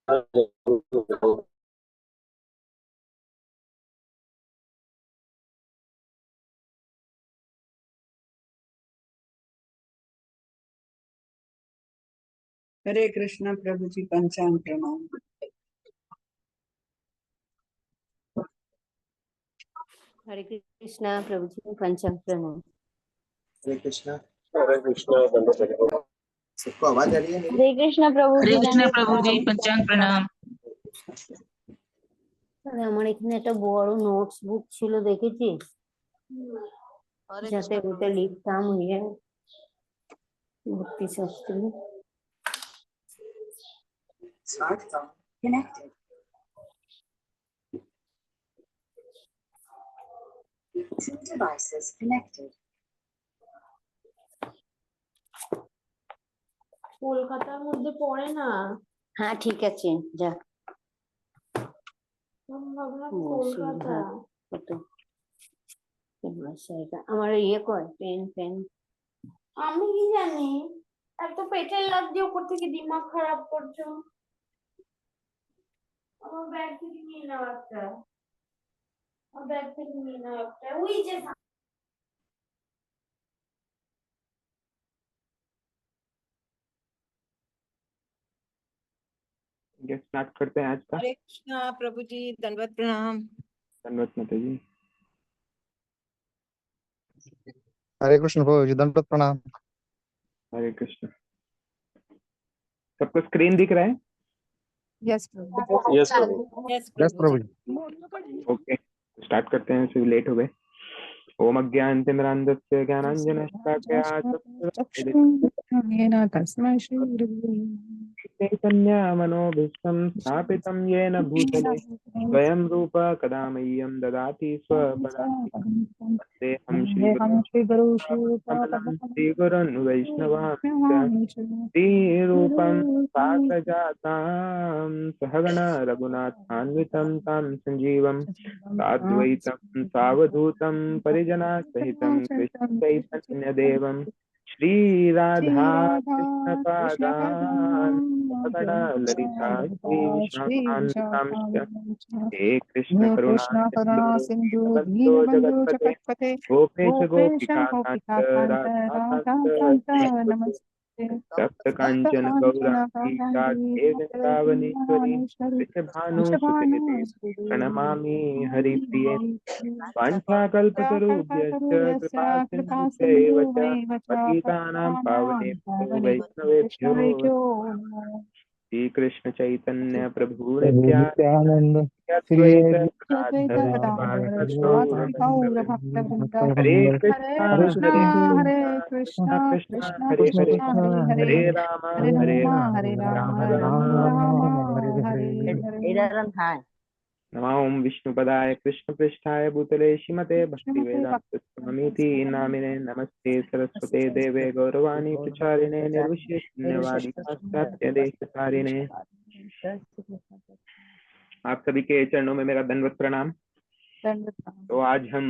हरे कृष्णा प्रभु जी, पंचांग प्रणाम। हरे कृष्णा प्रभु जी, पंचांग प्रणाम। हरे कृष्णा। हरे कृष्णा। सबको आवाज आ रही है? हरे कृष्णा प्रभु जी, हरे कृष्णा प्रभु जी, पंचांग प्रणाम। আমার এখানে একটা বড় নোটস বুক ছিল, দেখেছিস? যাতে ওটা লিখতাম ইয়ে ভক্তি Shastri. Smartphone connected. Two devices connected. কলকাতার মধ্যে পড়ে না। হ্যাঁ ঠিক আছে, যা। আমি ভাবলাম কলকাতা। কত আমার ইয়ে কর, পেন পেন। আমি কি জানি, এত পেটের লাগছে, উপর থেকে দিমাগ খারাপ করছো। আমার ব্যাগ থেকে নিয়ে নাও একটা, আমার ব্যাগ থেকে নিয়ে নাও একটা, ওই যে। स्टार्ट करते हैं आज का। हरे कृष्णा प्रभु जी, दंडवत प्रणाम। दंडवत माता जी। हरे कृष्ण प्रभु जी, दंडवत प्रणाम। हरे कृष्ण। सबको स्क्रीन दिख रहा है? यस प्रभु। यस प्रभु। यस प्रभु जी। ओके, स्टार्ट करते हैं, फिर लेट हो गए। ओम अज्ञानतिमिरान्धस्य ज्ञानाञ्जनशलाकया चैतन्यमनोभीष्टं स्थापितं येन भूतले स्वयं रूप कदा मह्यं ददाति स्वपदान्तिकं श्रीगुरुन् वैष्णवांश्च श्रीरूपं साग्रजातां सहगण रघुनाथान्वितं तं संजीवं साद्वैतं सावधूतं परिजना सहितं कृष्ण चैतन्यदेवं श्रीराधा कृष्ण पादान् सहगण ललिता श्रीविशाखान्वितांश्च हे कृष्ण करुणा सिन्धु जगत्पते गोपेश गोपिकान्त राधाकान्त तप्त कांचन गौरांगी राधे वृंदावनेश्वरी वृषभानुसुते प्रणमामि हरिप्रिये वाञ्छाकल्पतरुभ्यश्च कृपा सिन्धुभ्यैव च पतितानां पावनेभ्यो वैष्णवेभ्यो श्री कृष्ण चैतन्य प्रभु नित्यानंद श्री अद्वैत हरे कृष्णा हरे कृष्ण कृष्ण हरे हरे हरे राम राम राम हरे हरे। नमो विष्णुपदाय कृष्ण पृष्ठाय भूतले श्रीमते भक्तिवेदांत स्वामीति नामिने नमस्ते सरस्वते देवे गौरवाणी प्रचारिणे निर्विशेष शून्यवादी पाश्चात्य देशकारिणे। आप सभी के चरणों में मेरा दंडवत प्रणाम। तो आज हम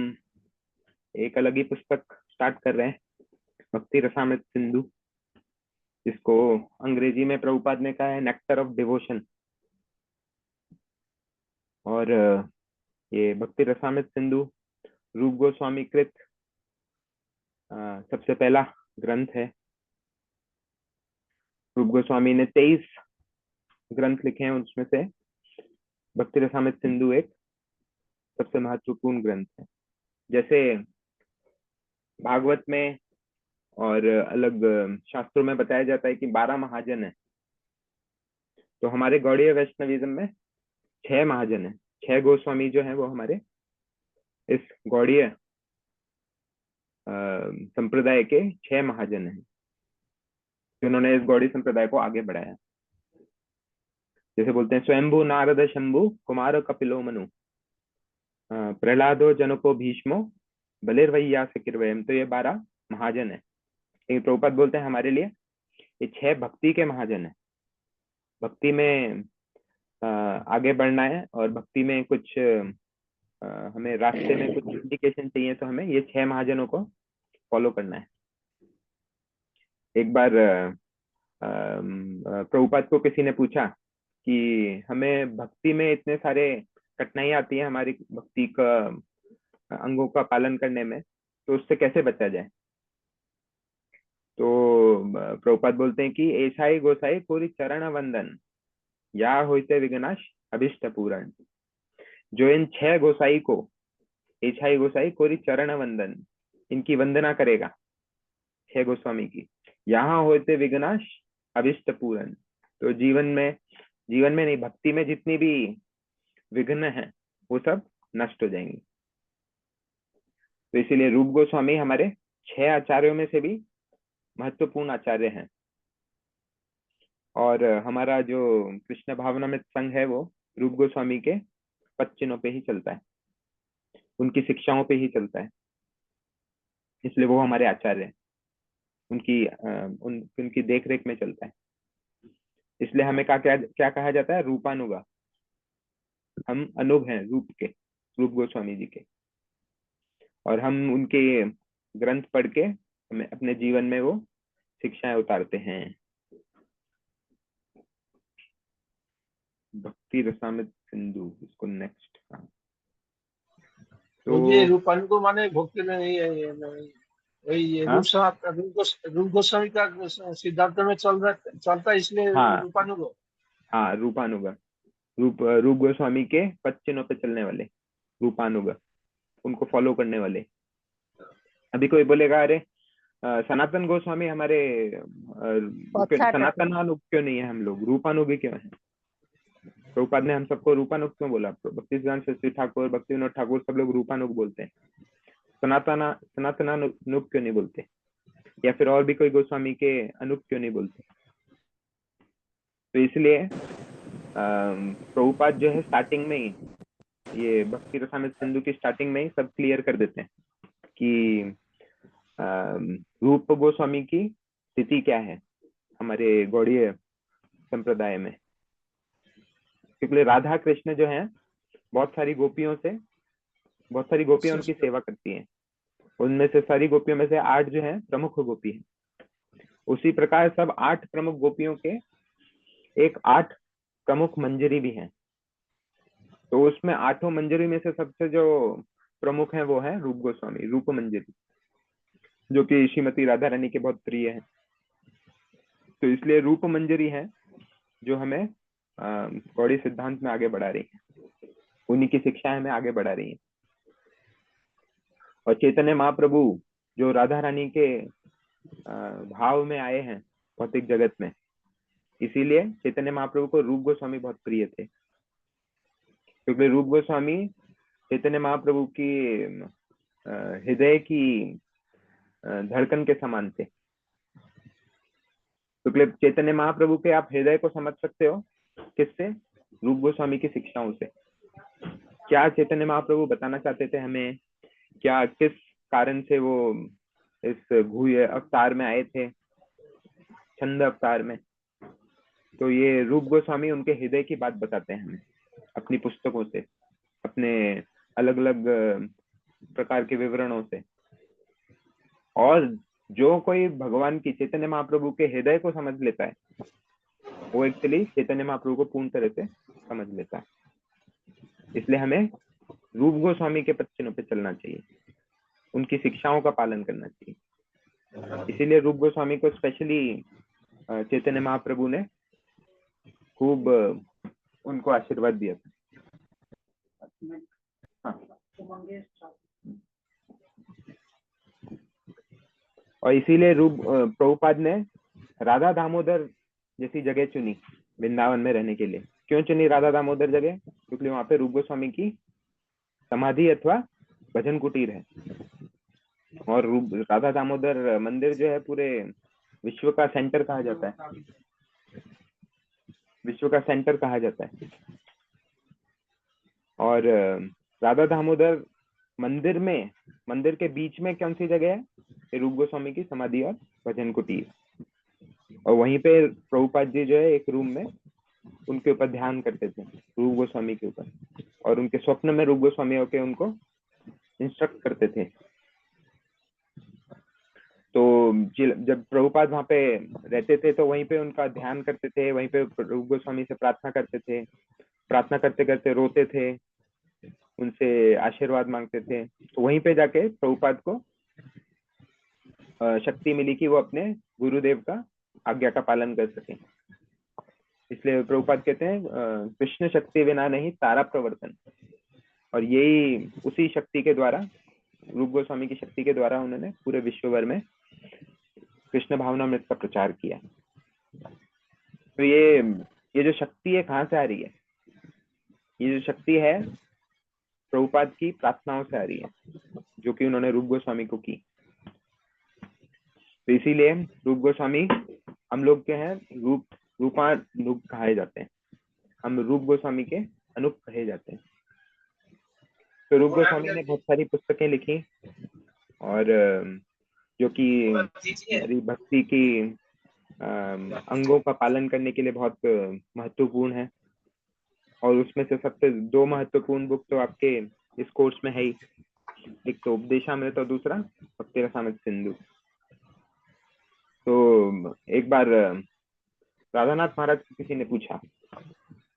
एक अलग ही पुस्तक स्टार्ट कर रहे हैं, भक्ति रसामृत सिंधु, जिसको अंग्रेजी में प्रभुपाद ने कहा है नेक्टर ऑफ डिवोशन। और ये भक्ति रसामृत सिंधु रूप गोस्वामी कृत सबसे पहला ग्रंथ है। रूप गोस्वामी ने 23 ग्रंथ लिखे हैं, उसमें से भक्ति रसामृत सिंधु एक सबसे महत्वपूर्ण ग्रंथ है। जैसे भागवत में और अलग शास्त्रों में बताया जाता है कि 12 महाजन है, तो हमारे गौड़ीय वैष्णविज्म में 6 महाजन है। 6 गोस्वामी जो हैं वो हमारे इस गौड़ीय संप्रदाय के 6 महाजन हैं, जिन्होंने इस गौड़ी संप्रदाय को आगे बढ़ाया। जैसे बोलते हैं स्वयंभू नारद शंभु कुमार कपिलो मनु प्रहलादो जनको भीष्मो बलिर्वैयास किरवयम। तो ये 12 महाजन है। लेकिन प्रभुपाद बोलते हैं हमारे लिए ये 6 भक्ति के महाजन है। भक्ति में आगे बढ़ना है और भक्ति में कुछ हमें रास्ते में कुछ इंडिकेशन चाहिए, तो हमें ये 6 महाजनों को फॉलो करना है। एक बार प्रभुपाद को किसी ने पूछा कि हमें भक्ति में इतने सारे कठिनाई आती है हमारी भक्ति का अंगों का पालन करने में, तो उससे कैसे बचा जाए। तो प्रभुपाद बोलते हैं कि ऐसाई गोसाई कोरी चरण वंदन या होते विघ्नाश अभिष्ट पूरण। जो इन 6 गोसाई को, ऐसाई गोसाई कोरी चरण वंदन, इनकी वंदना करेगा 6 गोस्वामी की, यहाँ होते विघ्नाश अभिष्ट पूरण। तो जीवन में नहीं, भक्ति में जितनी भी विघ्न है वो सब नष्ट हो जाएंगे। तो इसीलिए रूप गोस्वामी हमारे 6 आचार्यों में से भी महत्वपूर्ण आचार्य हैं। और हमारा जो कृष्ण भावनामृत संघ है वो रूप गोस्वामी के पच्चीनों पे ही चलता है, उनकी शिक्षाओं पे ही चलता है, इसलिए वो हमारे आचार्य हैं। उनकी देखरेख में चलता है, इसलिए हमें क्या कहा जाता है, रूपानुगा। हम अनुग हैं रूप के, रूप गोस्वामी जी के, और हम उनके ग्रंथ पढ़ के हमें अपने जीवन में वो शिक्षाएं उतारते हैं। भक्ति रसामृत सिंधु, इसको नेक्स्ट। तो ये रूपानुगो माने भक्ति में नहीं है, ये नहीं, वही ये हाँ? रूप गोस्वामी का सिद्धांत में चलता है, इसलिए हाँ रूपानुगो। हाँ, रूपानुगा, रूप गोस्वामी के पच्चीनों पे चलने वाले रूपानुगा, उनको फॉलो करने वाले। अभी कोई बोलेगा अरे सनातन गोस्वामी हमारे सनातनानुग क्यों नहीं है, हम लोग रूपानुगी क्यों है। प्रभुपाद ने हम सबको रूपानुग क्यों बोला, भक्ति सिद्धांत शास्त्री ठाकुर, भक्ति विनोद ठाकुर, सब लोग रूपानुग बोलते हैं, सनातनानुग क्यों नहीं बोलते, या फिर और भी कोई गोस्वामी के अनुग क्यों नहीं बोलते। तो इसलिए प्रभुपाद जो है स्टार्टिंग में ही, ये भक्ति रसामृत सिंधु की स्टार्टिंग में ही सब क्लियर कर देते हैं कि रूप गोस्वामी की स्थिति क्या है हमारे गौड़ीय संप्रदाय में। क्योंकि राधा कृष्ण जो है बहुत सारी गोपियां उनकी सेवा करती हैं, उनमें से सारी गोपियों में से 8 जो है प्रमुख गोपी है। उसी प्रकार सब 8 प्रमुख गोपियों के एक 8 प्रमुख मंजरी भी हैं। तो उसमें 8 मंजरी में से सबसे जो प्रमुख है वो है रूप गोस्वामी, रूप मंजरी, जो कि श्रीमती राधा रानी के बहुत प्रिय है। तो इसलिए रूप मंजरी है जो हमें गौड़ी सिद्धांत में आगे बढ़ा रही है, उन्हीं की शिक्षा हमें आगे बढ़ा रही है। और चैतन्य महाप्रभु जो राधा रानी के भाव में आए हैं भौतिक जगत में, इसीलिए चैतन्य महाप्रभु को रूप गोस्वामी बहुत प्रिय थे, क्योंकि रूप गोस्वामी चैतन्य महाप्रभु की हृदय की धड़कन के समान थे। क्योंकि चैतन्य महाप्रभु के आप हृदय को समझ सकते हो किससे, रूप गोस्वामी की शिक्षाओं से। क्या चैतन्य महाप्रभु बताना चाहते थे हमें, क्या किस कारण से वो इस घूय अवतार में आए थे, छंद अवतार में। तो ये रूप गोस्वामी उनके हृदय की बात बताते हैं हमें अपनी पुस्तकों से, अपने अलग अलग प्रकार के विवरणों से। और जो कोई भगवान की, चैतन्य महाप्रभु के हृदय को समझ लेता है, वो एक्चुअली चैतन्य महाप्रभु को पूर्ण तरह से समझ लेता है। इसलिए हमें रूप गोस्वामी के पच्चीनों पे चलना चाहिए, उनकी शिक्षाओं का पालन करना चाहिए। इसीलिए रूप गोस्वामी को स्पेशली चैतन्य महाप्रभु ने खूब उनको आशीर्वाद दिया था। हाँ। और इसीलिए प्रभुपाद ने राधा दामोदर जैसी जगह चुनी वृंदावन में रहने के लिए। क्यों चुनी राधा दामोदर जगह? क्योंकि वहां पे रूप गोस्वामी की समाधि अथवा भजन कुटीर है। और राधा दामोदर मंदिर जो है पूरे विश्व का सेंटर कहा जाता है, विश्व का सेंटर कहा जाता है। और राधा दामोदर मंदिर के बीच में कौन सी जगह है? रूप गोस्वामी की समाधि और भजन कुटीर। और वहीं पे प्रभुपाद जी जो है एक रूम में उनके ऊपर ध्यान करते थे, रूप गोस्वामी के ऊपर, और उनके स्वप्न में रूप गोस्वामी होके उनको इंस्ट्रक्ट करते थे। तो जब प्रभुपाद वहां पे रहते थे तो वहीं पे उनका ध्यान करते थे, वहीं पे रूप गोस्वामी से प्रार्थना करते थे, प्रार्थना करते करते रोते थे, उनसे आशीर्वाद मांगते थे। तो वहीं पे जाके प्रभुपाद को शक्ति मिली कि वो अपने गुरुदेव का आज्ञा का पालन कर सके। इसलिए प्रभुपाद कहते हैं कृष्ण शक्ति बिना नहीं तारा प्रवर्तन, और यही उसी शक्ति के द्वारा, रूप गोस्वामी की शक्ति के द्वारा उन्होंने पूरे विश्व भर में कृष्ण भावनामृत का प्रचार किया। तो ये जो शक्ति है कहाँ से आ रही है? ये जो शक्ति है प्रभुपाद की प्रार्थनाओं से आ रही है, जो कि उन्होंने रूप गोस्वामी को की। तो इसीलिए रूप गोस्वामी हम लोग के हैं रूपानुग कहे जाते हैं, हम रूप गोस्वामी के अनुप कहे जाते हैं। तो रूप गोस्वामी ने बहुत सारी पुस्तकें लिखी, और जो कि हमारी भक्ति की अंगों का पालन करने के लिए बहुत महत्वपूर्ण है। और उसमें से सबसे दो महत्वपूर्ण बुक तो आपके इस कोर्स में है ही, एक तो उपदेशामृत और दूसरा भक्ति रसामृत सिंधु। तो एक बार राधानाथ महाराज को किसी ने पूछा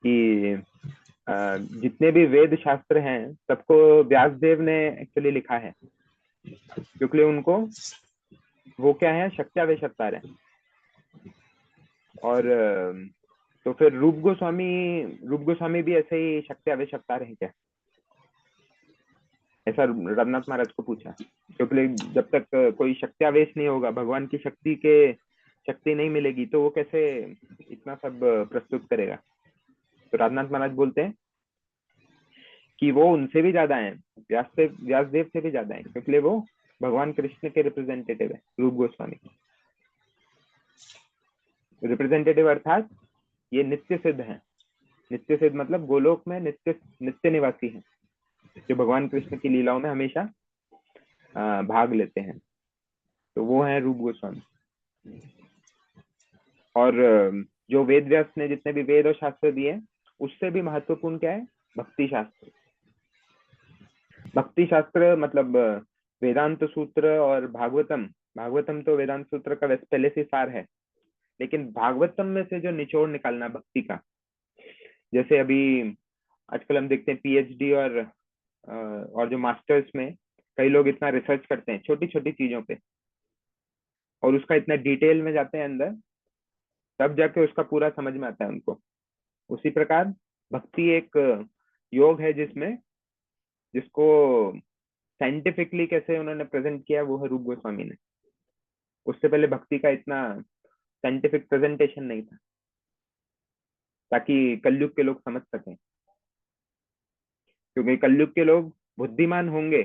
कि जितने भी वेद शास्त्र हैं सबको व्यासदेव ने एक्चुअली लिखा है, क्योंकि उनको वो क्या है, शक्त्यावेश अवतार है। और तो फिर रूप गोस्वामी भी ऐसे ही शक्त्यावेश अवतार है क्या? ऐसा रघुनाथ महाराज को पूछा, क्योंकि जब तक कोई शक्त्यावेश नहीं होगा, भगवान की शक्ति नहीं मिलेगी, तो वो कैसे इतना सब प्रस्तुत करेगा? तो रघुनाथ महाराज बोलते हैं कि वो उनसे भी ज्यादा हैं, व्यासदेव से भी ज्यादा हैं, क्योंकि वो भगवान कृष्ण के रिप्रेजेंटेटिव है। रूप गोस्वामी रिप्रेजेंटेटिव अर्थात ये नित्य सिद्ध है। नित्य सिद्ध मतलब गोलोक में नित्य निवासी है, जो भगवान कृष्ण की लीलाओं में हमेशा भाग लेते हैं। तो वो है रूप गोस्वामी। और जो वेद व्यास ने जितने भी वेद और शास्त्र दिए, उससे भी महत्वपूर्ण क्या है? भक्ति शास्त्र। भक्ति शास्त्र मतलब वेदांत सूत्र और भागवतम तो वेदांत सूत्र का पहले से सार है, लेकिन भागवतम में से जो निचोड़ निकालना भक्ति का, जैसे अभी आजकल हम देखते हैं पीएचडी और जो मास्टर्स में कई लोग इतना रिसर्च करते हैं छोटी छोटी चीजों पे, और उसका इतना डिटेल में जाते हैं अंदर, तब जाके उसका पूरा समझ में आता है उनको। उसी प्रकार भक्ति एक योग है जिसको साइंटिफिकली कैसे उन्होंने प्रेजेंट किया, वो है रूप गोस्वामी ने। उससे पहले भक्ति का इतना साइंटिफिक प्रेजेंटेशन नहीं था, ताकि कलयुग के लोग समझ सकें, क्योंकि कलयुग के लोग बुद्धिमान होंगे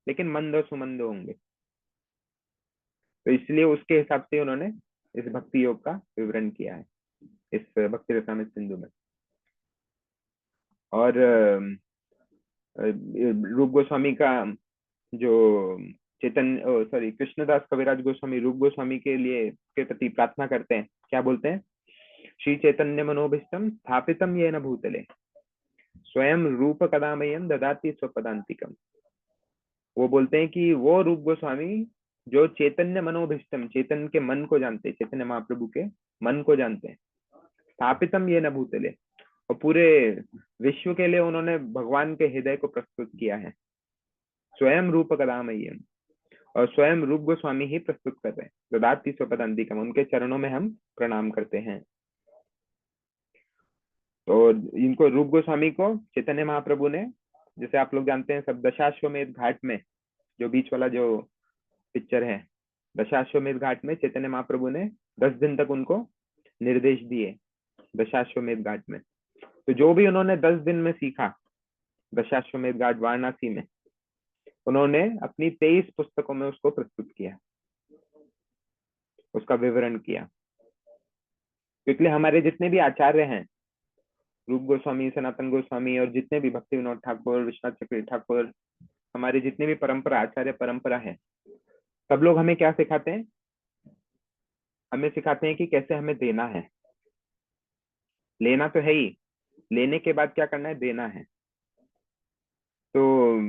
लेकिन मंद और सुमंद होंगे। तो इसलिए उसके हिसाब से उन्होंने इस भक्ति योग का विवरण किया है इस भक्ति रसामृत सिंधु में। और रूप गोस्वामी का जो कृष्णदास कविराज गोस्वामी रूप गोस्वामी के प्रति प्रार्थना करते हैं, क्या बोलते हैं? श्री चैतन्य मनोभिष्टम स्थापितम येन भूतले स्वयं रूप कदामयम ददाति स्वपदांतिकम। वो बोलते हैं कि वो रूप गोस्वामी जो चैतन्य मनोभिष्टम, चैतन्य के मन को जानते, चैतन्य महाप्रभु के मन को जानते हैं, स्थापितम येन भूतले, और पूरे विश्व के लिए उन्होंने भगवान के हृदय को प्रस्तुत किया है। स्वयं रूप कदामयम, और स्वयं रूप गोस्वामी ही प्रस्तुत कर रहे हैं। ददाति स्वपदांतिकम, उनके चरणों में हम प्रणाम करते हैं। तो इनको रूप गोस्वामी को चैतन्य महाप्रभु ने, जैसे आप लोग जानते हैं सब, दशाश्वमेध घाट में जो बीच वाला जो पिक्चर है, दशाश्वमेध घाट में चैतन्य महाप्रभु ने 10 दिन तक उनको निर्देश दिए दशाश्वमेध घाट में। तो जो भी उन्होंने 10 दिन में सीखा दशाश्वमेध घाट वाराणसी में, उन्होंने अपनी 23 पुस्तकों में उसको प्रस्तुत किया, उसका विवरण किया। क्योंकि हमारे जितने भी आचार्य हैं, रूप गोस्वामी, सनातन गोस्वामी, और जितने भी भक्ति विनोद ठाकुर, विश्वनाथ चक्रवर्ती ठाकुर, हमारे जितने भी परंपरा, आचार्य परंपरा है, सब लोग हमें क्या सिखाते हैं? हमें सिखाते हैं कि कैसे हमें देना है। लेना तो है ही, लेने के बाद क्या करना है? देना है। तो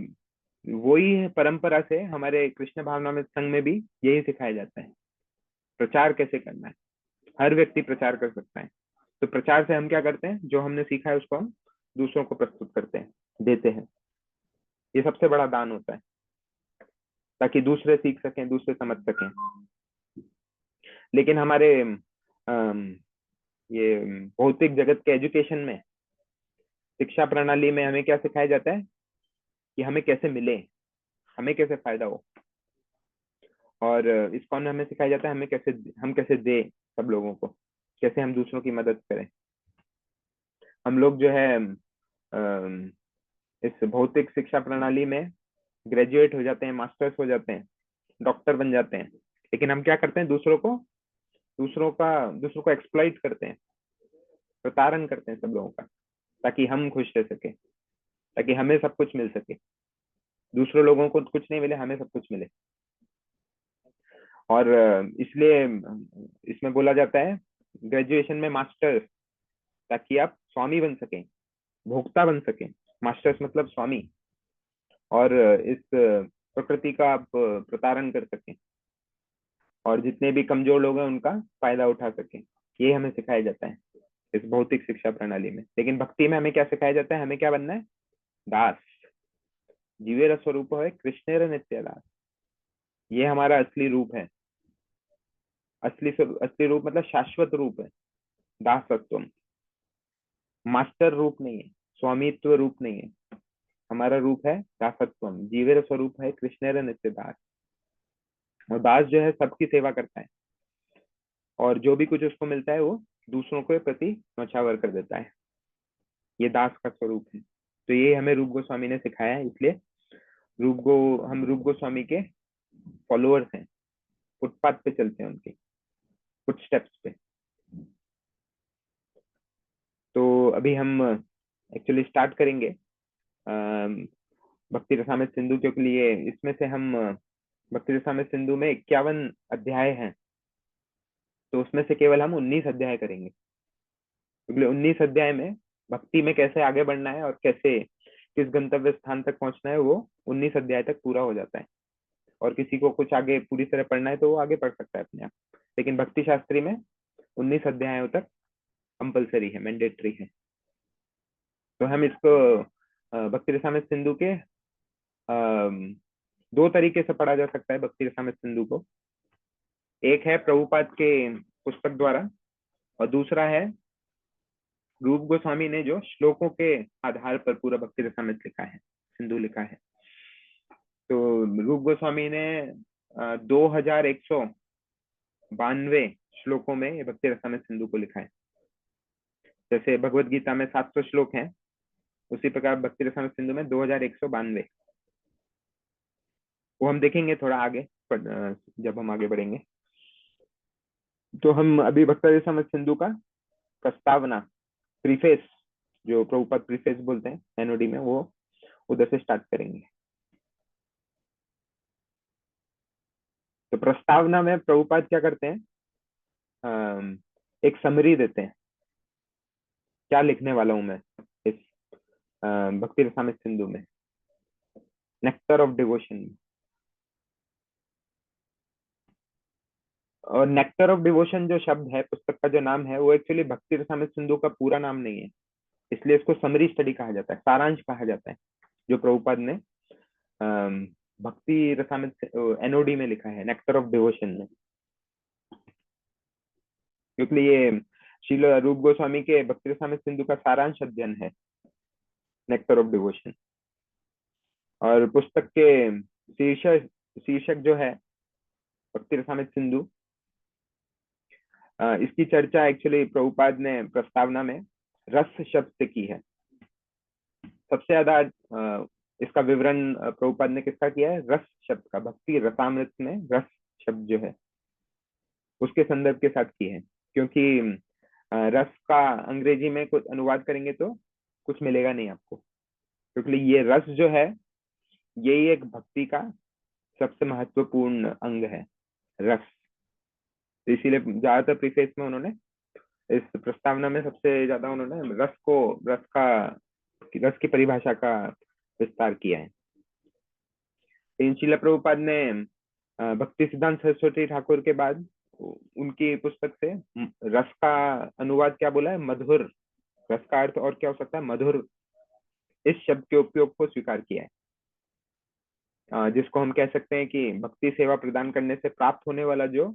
वही परंपरा से हमारे कृष्ण भावनामृत संघ में भी यही सिखाया जाता है, प्रचार कैसे करना है। हर व्यक्ति प्रचार कर सकता है। तो प्रचार से हम क्या करते हैं, जो हमने सीखा है उसको हम दूसरों को प्रस्तुत करते हैं, देते हैं। ये सबसे बड़ा दान होता है, ताकि दूसरे सीख सकें, दूसरे समझ सकें। लेकिन हमारे ये भौतिक जगत के एजुकेशन में, शिक्षा प्रणाली में हमें क्या सिखाया जाता है कि हमें कैसे मिले, हमें कैसे फायदा हो। और इस्कॉन में हमें सिखाया जाता है हम कैसे दे सब लोगों को, कैसे हम दूसरों की मदद करें। हम लोग जो है इस भौतिक शिक्षा प्रणाली में ग्रेजुएट हो जाते हैं, मास्टर्स हो जाते हैं, डॉक्टर बन जाते हैं, लेकिन हम क्या करते हैं, दूसरों को एक्सप्लॉइट करते हैं, प्रताड़न करते हैं सब लोगों का, ताकि हम खुश रह सके, ताकि हमें सब कुछ मिल सके। दूसरों लोगों को कुछ नहीं मिले, हमें सब कुछ मिले। और इसलिए इसमें बोला जाता है ग्रेजुएशन में मास्टर्स, ताकि आप स्वामी बन सकें, भोक्ता बन सकें। मास्टर्स मतलब स्वामी। और इस प्रकृति का आप प्रताड़न कर सकें, और जितने भी कमजोर लोग हैं उनका फायदा उठा सकें। ये हमें सिखाया जाता है इस भौतिक शिक्षा प्रणाली में। लेकिन भक्ति में हमें क्या सिखाया जाता है, हमें क्या बनना है, दास। जीवेर स्वरूप है कृष्णेर नित्य दास। ये हमारा असली रूप है। असली रूप मतलब शाश्वत रूप है, दासत्व। मास्टर रूप नहीं है, स्वामित्व रूप नहीं है। हमारा रूप है दासत्व। जीवेर स्वरूप है कृष्णेर नित्य दास। और दास जो है सबकी सेवा करता है, और जो भी कुछ उसको मिलता है वो दूसरों के प्रति न्यौछावर कर देता है। ये दास का स्वरूप है। तो ये हमें रूप गोस्वामी ने सिखाया है। इसलिए हम रूप गोस्वामी के फॉलोअर्स हैं, फुटपाथ पे चलते हैं, उनके फुट स्टेप्स पे। तो अभी हम एक्चुअली स्टार्ट करेंगे भक्ति रसामृत सिंधु के लिए। इसमें से हम भक्ति रसामृत सिंधु में 51 अध्याय हैं, तो उसमें से केवल हम 19 अध्याय करेंगे, क्योंकि 19 अध्याय में भक्ति में कैसे आगे बढ़ना है और कैसे किस गंतव्य स्थान तक पहुंचना है, वो 19 अध्याय तक पूरा हो जाता है। और किसी को कुछ आगे पूरी तरह पढ़ना है तो वो आगे पढ़ सकता है अपने आप। लेकिन भक्ति शास्त्री में 19 अध्यायों तक कंपलसरी है, मैंडेटरी है। तो हम इसको भक्ति रसामृत सिंधु के 2 तरीके से पढ़ा जा सकता है भक्ति रसामृत सिंधु को। एक है प्रभुपाद के पुस्तक द्वारा, और दूसरा है रूप गोस्वामी ने जो श्लोकों के आधार पर पूरा भक्ति रसामृत लिखा है, सिंधु लिखा है। तो रूप गोस्वामी ने 2192 श्लोकों में ये भक्ति रसामृत सिंधु को लिखा है। जैसे भगवत गीता में 700 श्लोक हैं, उसी प्रकार भक्ति रसामृत सिंधु में 2192। वो हम देखेंगे थोड़ा आगे, जब हम आगे बढ़ेंगे। तो हम अभी भक्ति रसामृत सिंधु का प्रस्तावना, प्रीफेस, जो प्रभुपाद प्रीफेस बोलते हैं एनओडी में, वो उधर से स्टार्ट करेंगे। तो प्रस्तावना में प्रभुपाद क्या करते हैं, एक समरी देते हैं, क्या लिखने वाला हूं मैं इस भक्ति रसामृत सिंधु में, नेक्टर ऑफ डिवोशन। और नेक्टर ऑफ डिवोशन जो शब्द है, पुस्तक का जो नाम है, वो एक्चुअली भक्ति रसामृत सिंधु का पूरा नाम नहीं है, इसलिए इसको समरी स्टडी कहा जाता है, सारांश कहा जाता है, जो प्रभुपाद ने भक्ति रसामृत एनओडी में लिखा है, नेक्टर ऑफ डिवोशन में। क्योंकि ये श्रील रूप गोस्वामी के भक्ति रसामृत सिंधु का सारांश अध्ययन है, नेक्टर ऑफ डिवोशन। और पुस्तक के शीर्षक जो है भक्ति रसामृत सिंधु, इसकी चर्चा एक्चुअली प्रभुपाद ने प्रस्तावना में रस शब्द से की है। सबसे ज्यादा इसका विवरण प्रभुपाद ने किसका किया है, रस शब्द का। भक्ति रसामृत में रस शब्द जो है उसके संदर्भ के साथ की है, क्योंकि रस का अंग्रेजी में कुछ अनुवाद करेंगे तो कुछ मिलेगा नहीं आपको, क्योंकि ये रस जो है यही एक भक्ति का सबसे महत्वपूर्ण अंग है, रस। तो इसीलिए ज्यादातर प्रीफेस में उन्होंने, इस प्रस्तावना में सबसे ज्यादा उन्होंने रस की परिभाषा का विस्तार किया है। लेकिन शिला प्रभुपाद ने भक्ति सिद्धांत सरस्वती ठाकुर के बाद उनकी पुस्तक से रस का अनुवाद क्या बोला है, मधुर। रस का अर्थ और क्या हो सकता है, मधुर। इस शब्द के उपयोग को स्वीकार किया है, जिसको हम कह सकते हैं कि भक्ति सेवा प्रदान करने से प्राप्त होने वाला जो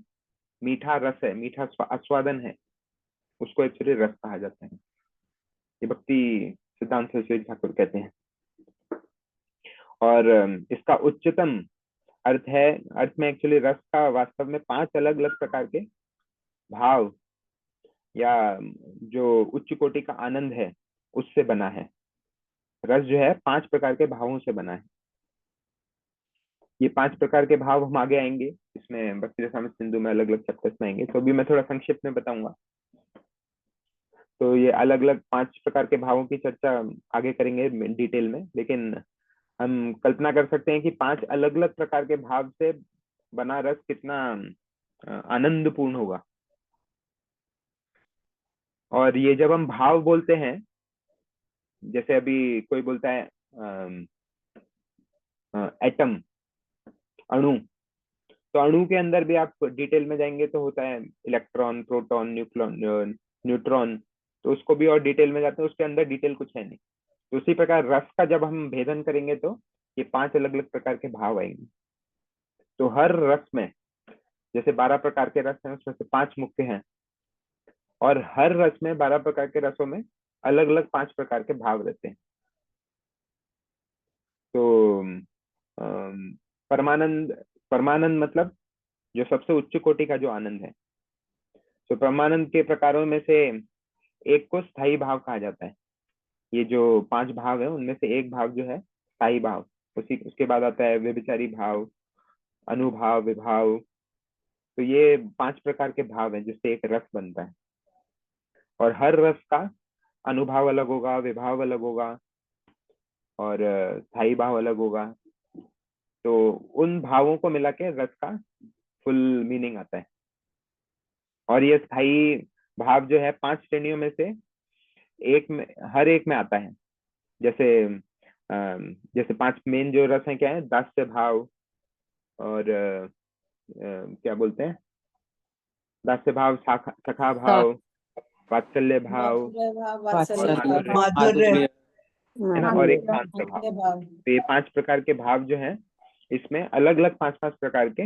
मीठा रस है, मीठा आस्वादन है, उसको एक्चुअली रस कहा जाता है। ये भक्ति सिद्धांत सरस्वती ठाकुर कहते हैं। और इसका उच्चतम अर्थ है, अर्थ में एक्चुअली रस का वास्तव में 5 अलग अलग प्रकार के भाव या जो उच्च कोटि का आनंद है उससे बना है। रस जो है 5 प्रकार के भावों से बना है। ये 5 प्रकार के भाव हम आगे आएंगे, इसमें भक्ति रसामृत सिंधु में अलग अलग चैप्टर्स में आएंगे, तो अभी मैं थोड़ा संक्षिप्त में बताऊंगा। तो ये अलग अलग 5 प्रकार के भावों की चर्चा आगे करेंगे डिटेल में, लेकिन हम कल्पना कर सकते हैं कि 5 अलग अलग प्रकार के भाव से बना रस कितना आनंदपूर्ण होगा। और ये जब हम भाव बोलते हैं, जैसे अभी कोई बोलता है एटम, अणु, तो अणु के अंदर भी आप डिटेल में जाएंगे तो होता है इलेक्ट्रॉन, प्रोटॉन, न्यूट्रॉन, तो उसको भी और डिटेल में जाते हैं, उसके अंदर डिटेल कुछ है नहीं। तो उसी प्रकार रस का जब हम भेदन करेंगे तो ये 5 अलग अलग प्रकार के भाव आएंगे। तो हर रस में जैसे 12 प्रकार के रस हैं, उसमें से 5 मुख्य हैं, और हर रस में 12 प्रकार के रसों में अलग अलग 5 प्रकार के भाव रहते हैं। तो परमानंद, परमानंद मतलब जो सबसे उच्च कोटि का जो आनंद है। तो परमानंद के प्रकारों में से एक को स्थायी भाव कहा जाता है। ये जो 5 भाव है उनमें से एक भाव जो है स्थायी भाव, उसके बाद आता है व्यभिचारी भाव, अनुभाव, विभाव। तो ये 5 प्रकार के भाव हैं जिससे एक रस बनता है, और हर रस का अनुभाव अलग होगा, विभाव अलग होगा, और स्थायी भाव अलग होगा। तो उन भावों को मिला के रस का फुल मीनिंग आता है। और ये स्थायी भाव जो है 5 श्रेणियों में से एक में, हर एक में आता है। जैसे 5 मेन जो रस हैं क्या है, दास्य भाव, और क्या बोलते हैं, दास्य भाव, सखा भाव, वात्सल्य भाव, और माधुर्य, है ना, और एक शांत भाव। तो ये 5 प्रकार के भाव जो हैं, इसमें अलग अलग 5-5 प्रकार के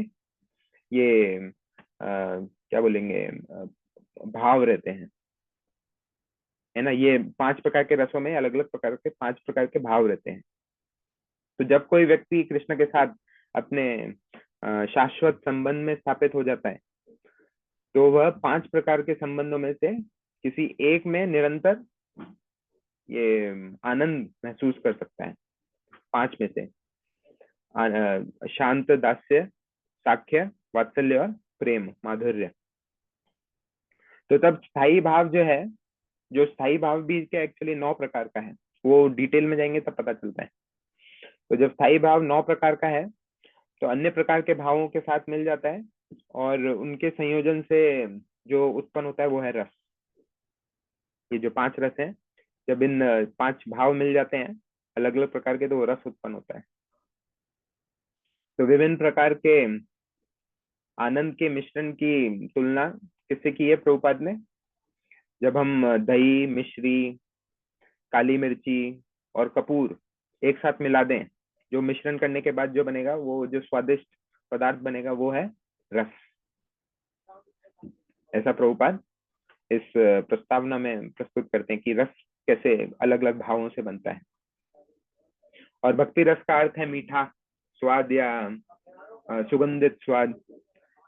ये क्या बोलेंगे भाव रहते हैं, है ना। ये 5 प्रकार के रसों में अलग अलग प्रकार के 5 प्रकार के भाव रहते हैं। तो जब कोई व्यक्ति कृष्ण के साथ अपने शाश्वत संबंध में स्थापित हो जाता है, तो वह 5 प्रकार के संबंधों में से किसी एक में निरंतर ये आनंद महसूस कर सकता है। 5 में से शांत, दास्य, साख्य, वात्सल्य और प्रेम, माधुर्य। तो तब स्थायी भाव जो है, जो स्थायी भाव भी क्या एक्चुअली 9 प्रकार का है, वो डिटेल में जाएंगे तब पता चलता है। तो जब स्थायी भाव 9 प्रकार का है तो अन्य प्रकार के भावों के साथ मिल जाता है, और उनके संयोजन से जो उत्पन्न होता है वो है रस। ये जो 5 रस हैं, जब इन 5 भाव मिल जाते हैं अलग अलग प्रकार के, तो वो रस उत्पन्न होता है। तो विभिन्न प्रकार के आनंद के मिश्रण की तुलना किससे की है प्रभुपाद ने? जब हम दही, मिश्री, काली मिर्ची और कपूर एक साथ मिला दें, जो मिश्रण करने के बाद जो बनेगा, वो जो स्वादिष्ट पदार्थ बनेगा वो है रस। ऐसा प्रभुपाद इस प्रस्तावना में प्रस्तुत करते हैं कि रस कैसे अलग अलग भावों से बनता है। और भक्ति रस का अर्थ है मीठा स्वाद, या सुगंधित स्वाद,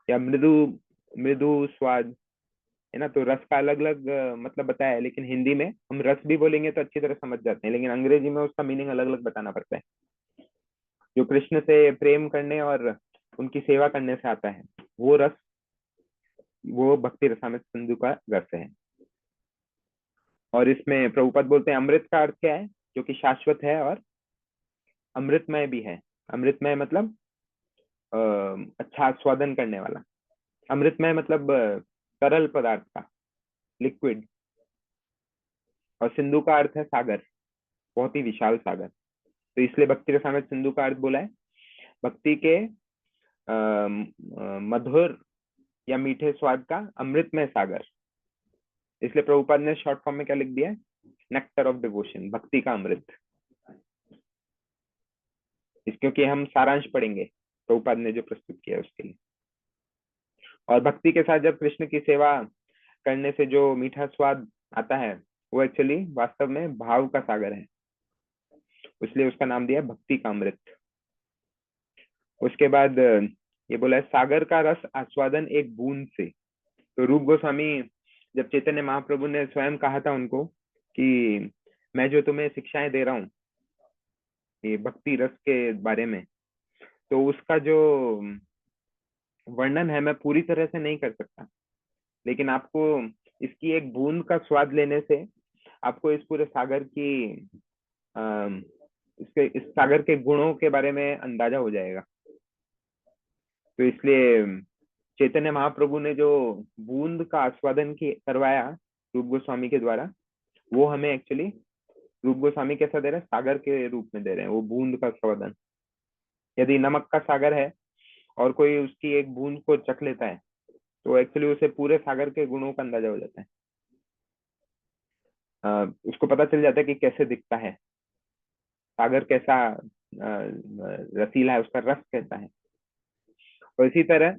या मृदु मृदु स्वाद, है ना। तो रस का अलग अलग मतलब बताया है, लेकिन हिंदी में हम रस भी बोलेंगे तो अच्छी तरह समझ जाते हैं, लेकिन अंग्रेजी में उसका मीनिंग अलग अलग बताना पड़ता है। जो कृष्ण से प्रेम करने और उनकी सेवा करने से आता है वो रस, वो भक्ति रसामृत सिंधु का रस है। और इसमें प्रभुपाद बोलते हैं अमृत का अर्थ क्या है? जो कि शाश्वत है और अमृतमय भी है। अमृतमय मतलब अच्छा आस्वादन करने वाला। अमृतमय मतलब तरल पदार्थ का, लिक्विड। और सिंधु का अर्थ है सागर, बहुत ही विशाल सागर। तो इसलिए भक्ति रसामृत सिंधु का अर्थ बोला है भक्ति के मधुर या मीठे स्वाद का अमृतमय सागर। इसलिए प्रभुपाद ने शॉर्ट फॉर्म में क्या लिख दिया है, नेक्टर ऑफ डिवोशन, भक्ति का अमृत। क्योंकि हम सारांश पढ़ेंगे प्रभुपाद ने जो प्रस्तुत किया है उसके लिए। और भक्ति के साथ जब कृष्ण की सेवा करने से जो मीठा स्वाद आता है वो एक्चुअली वास्तव में भाव का सागर है, इसलिए उसका नाम दिया भक्ति का अमृत। उसके बाद ये बोला है सागर का रस आस्वादन एक बूंद से। तो रूप गोस्वामी जब चैतन्य महाप्रभु ने स्वयं कहा था उनको कि मैं जो तुम्हें शिक्षाएं दे रहा हूँ ये भक्ति रस के बारे में, तो उसका जो वर्णन है मैं पूरी तरह से नहीं कर सकता, लेकिन आपको इसकी एक बूंद का स्वाद लेने से आपको इस पूरे सागर की इस सागर के गुणों के बारे में अंदाजा हो जाएगा। तो इसलिए चैतन्य महाप्रभु ने जो बूंद का आस्वादन करवाया रूप गोस्वामी के द्वारा, वो हमें एक्चुअली रूप गोस्वामी कैसा दे रहे हैं, सागर के रूप में दे रहे हैं, वो बूंद का स्वादन। यदि नमक का सागर है और कोई उसकी एक बूंद को चख लेता है तो एक्चुअली उसे पूरे सागर के गुणों का अंदाजा हो जाता है। उसको पता चल जाता है कि कैसे दिखता है सागर, कैसा रसीला है, उसका रस कैसा है। और इसी तरह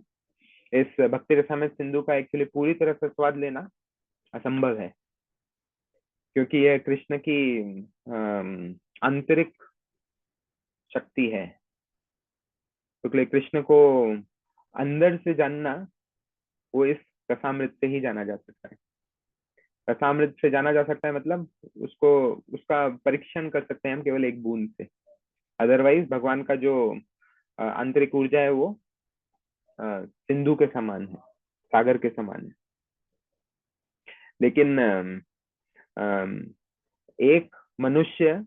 इस भक्ति रसामृत सिंधु का एक्चुअली पूरी तरह से स्वाद लेना असंभव है, क्योंकि यह कृष्ण की आंतरिक शक्ति है। तो कृष्ण को अंदर से जानना वो इस रसामृत से ही जाना जा सकता है। रसामृत से जाना जा सकता है मतलब उसको उसका परीक्षण कर सकते हैं हम केवल एक बूंद से। अदरवाइज भगवान का जो आंतरिक ऊर्जा है वो सिंधु के समान है, सागर के समान है। लेकिन एक मनुष्य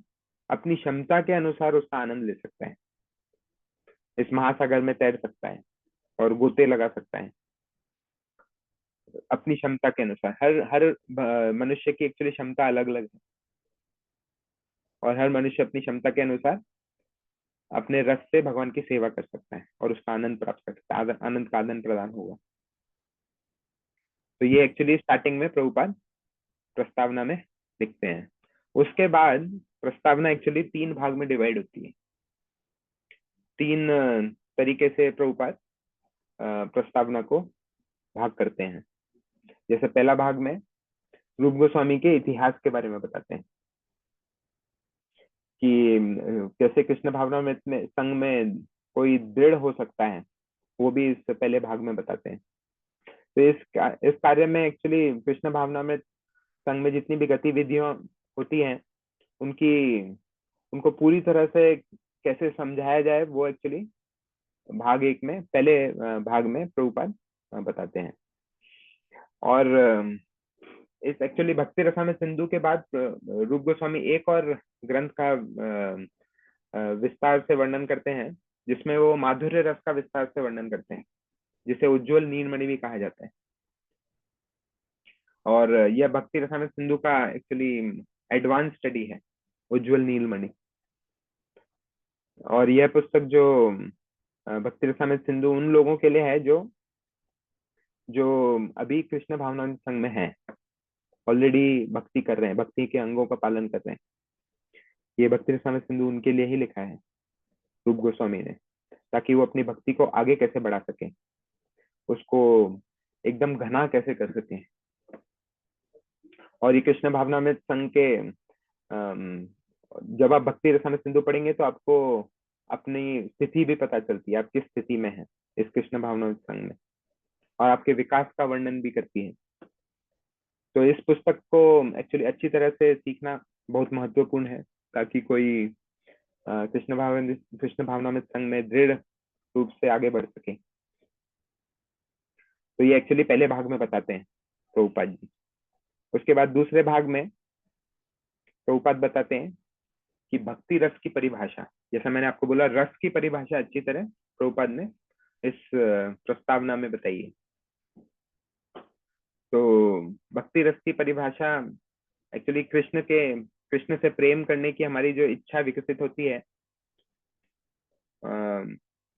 अपनी क्षमता के अनुसार उसका आनंद ले सकता है, इस महासागर में तैर सकता है और गोते लगा सकता है अपनी क्षमता के अनुसार। हर मनुष्य की एक्चुअली क्षमता अलग अलग है और हर मनुष्य अपनी क्षमता के अनुसार अपने रस से भगवान की सेवा कर सकता है और उसका आनंद प्राप्त कर सकता है, आनंद का आदान प्रदान होगा। तो ये एक्चुअली स्टार्टिंग में प्रभुपाद प्रस्तावना में लिखते हैं। उसके बाद प्रस्तावना एक्चुअली 3 भाग में डिवाइड होती है। 3 तरीके से प्रभुपाद प्रस्तावना को भाग करते हैं। जैसे पहला भाग में रूप गोस्वामी के इतिहास के बारे में बताते हैं कि कैसे कृष्ण भावना में संघ में कोई दृढ़ हो सकता है, वो भी इस पहले भाग में बताते हैं। तो इस कार्य में एक्चुअली कृष्ण भावना में संघ में जितनी भी गतिविधियां होती हैं उनको पूरी तरह से कैसे समझाया जाए वो एक्चुअली भाग 1 में, पहले भाग में प्रभुपाद बताते हैं। और इस एक्चुअली भक्ति रसामृत सिंधु के बाद रूप गोस्वामी एक और ग्रंथ का विस्तार से वर्णन करते हैं, जिसमें वो माधुर्य रस का विस्तार से वर्णन करते हैं, जिसे उज्जवल नीलमणि भी कहा जाता है। और यह भक्ति रसामृत सिंधु का एक्चुअली एडवांस स्टडी है, उज्जवल नीलमणि। और यह पुस्तक जो भक्ति रसामृत सिंधु उन लोगों के लिए है जो अभी कृष्ण भावना संघ में है, ऑलरेडी भक्ति कर रहे हैं, भक्ति के अंगों का पालन कर रहे हैं। ये भक्ति रसामृत सिंधु उनके लिए ही लिखा है रूप गोस्वामी ने, ताकि वो अपनी भक्ति को आगे कैसे बढ़ा सके, उसको एकदम घना कैसे कर सके। और ये कृष्ण भावनामृत संघ के जब आप भक्ति रसामृत सिंधु पढ़ेंगे तो आपको अपनी स्थिति भी पता चलती है, आप किस स्थिति में है इस कृष्ण भावनामृत संघ में, और आपके विकास का वर्णन भी करती है। तो इस पुस्तक को एक्चुअली अच्छी तरह से सीखना बहुत महत्वपूर्ण है, ताकि कोई कृष्ण भावनामृत संघ में दृढ़ रूप से आगे बढ़ सके। तो ये एक्चुअली पहले भाग में बताते हैं प्रभुपाद जी। उसके बाद दूसरे भाग में प्रभुपाद बताते हैं कि भक्ति रस की परिभाषा, जैसा मैंने आपको बोला रस की परिभाषा अच्छी तरह प्रभुपाद ने इस प्रस्तावना में बताई है। तो भक्ति रस की परिभाषा एक्चुअली कृष्ण से प्रेम करने की हमारी जो इच्छा विकसित होती है,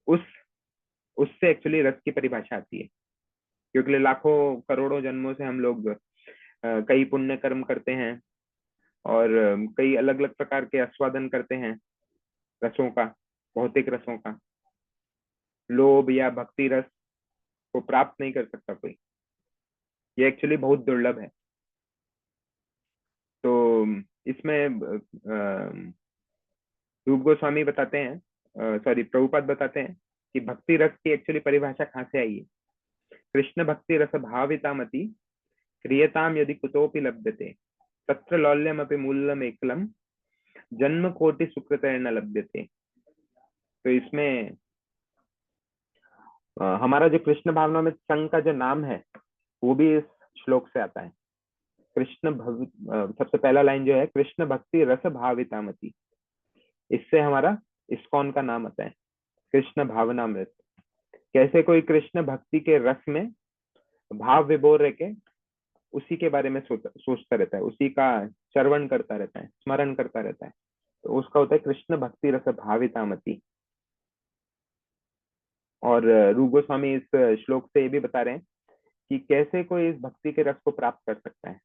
उस उससे एक्चुअली रस की परिभाषा आती है, क्योंकि लाखों करोड़ों जन्मों से हम लोग कई पुण्य कर्म करते हैं और कई अलग अलग प्रकार के आस्वादन करते हैं रसों का, भौतिक रसों का। लोभ या भक्ति रस को प्राप्त नहीं कर सकता कोई, ये एक्चुअली बहुत दुर्लभ है। तो इसमें रूप गोस्वामी बताते हैं, सॉरी प्रभुपाद बताते हैं कि भक्ति रस की एक्चुअली परिभाषा कहाँ से आई है। कृष्ण भक्ति रस भावितामति क्रियताम यदि कुतोपि लभ्यते तत्र लौल्यम अपि मूल्यम एकलम जन्म कोटि सुकृत न लभ्यते। तो इसमें हमारा जो कृष्ण भावनामृत संघ का जो नाम है वो भी इस श्लोक से आता है। सबसे पहला लाइन जो है कृष्ण भक्ति रस भावितामति, इससे हमारा इस्कॉन का नाम आता है कृष्ण भावनामृत। कैसे कोई कृष्ण भक्ति के रस में भाव विभोर रह के उसी के बारे में सोचता रहता है, उसी का श्रवण करता रहता है, स्मरण करता रहता है, तो उसका होता है कृष्ण भक्ति रस भावितामति। और रूप गोस्वामी इस श्लोक से ये भी बता रहे हैं कि कैसे कोई इस भक्ति के रस को प्राप्त कर सकता है।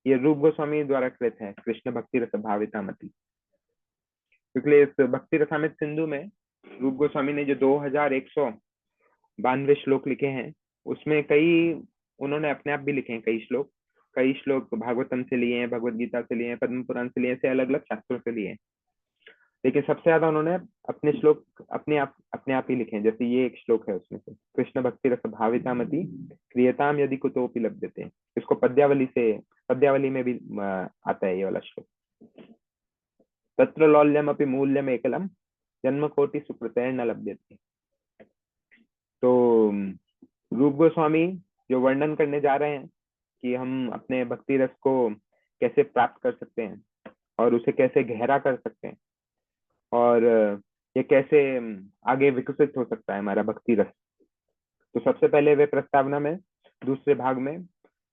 ये रूप गोस्वामी द्वारा कृत है कृष्ण भक्ति रस भावितामति, क्योंकि इस भक्ति रसामृत सिंधु में रूप गोस्वामी ने जो 2192 श्लोक लिखे हैं उसमें कई उन्होंने अपने आप भी लिखे हैं, कई श्लोक भागवतम से लिए हैं, भगवत गीता से लिए हैं, पद्म पुराण से लिए हैं, से अलग अलग शास्त्रों से लिए हैं। लेकिन सबसे ज्यादा उन्होंने अपने श्लोक अपने आप ही लिखे हैं। जैसे ये एक श्लोक है उसमें से, कृष्ण भक्ति रस भावितामति क्रियताम यदि कुतोपि लभ्यते। इसको पद्यावली में भी आता है ये वाला श्लोक। तत्र लौल्यम अपि मूल्यम एकलम जन्म कोटि सुकृतैः न लभ्यते। तो रूप गोस्वामी जो वर्णन करने जा रहे हैं कि हम अपने भक्ति रस को कैसे प्राप्त कर सकते हैं और उसे कैसे गहरा कर सकते हैं और ये कैसे आगे विकसित हो सकता है हमारा भक्ति रस। तो सबसे पहले वे प्रस्तावना में दूसरे भाग में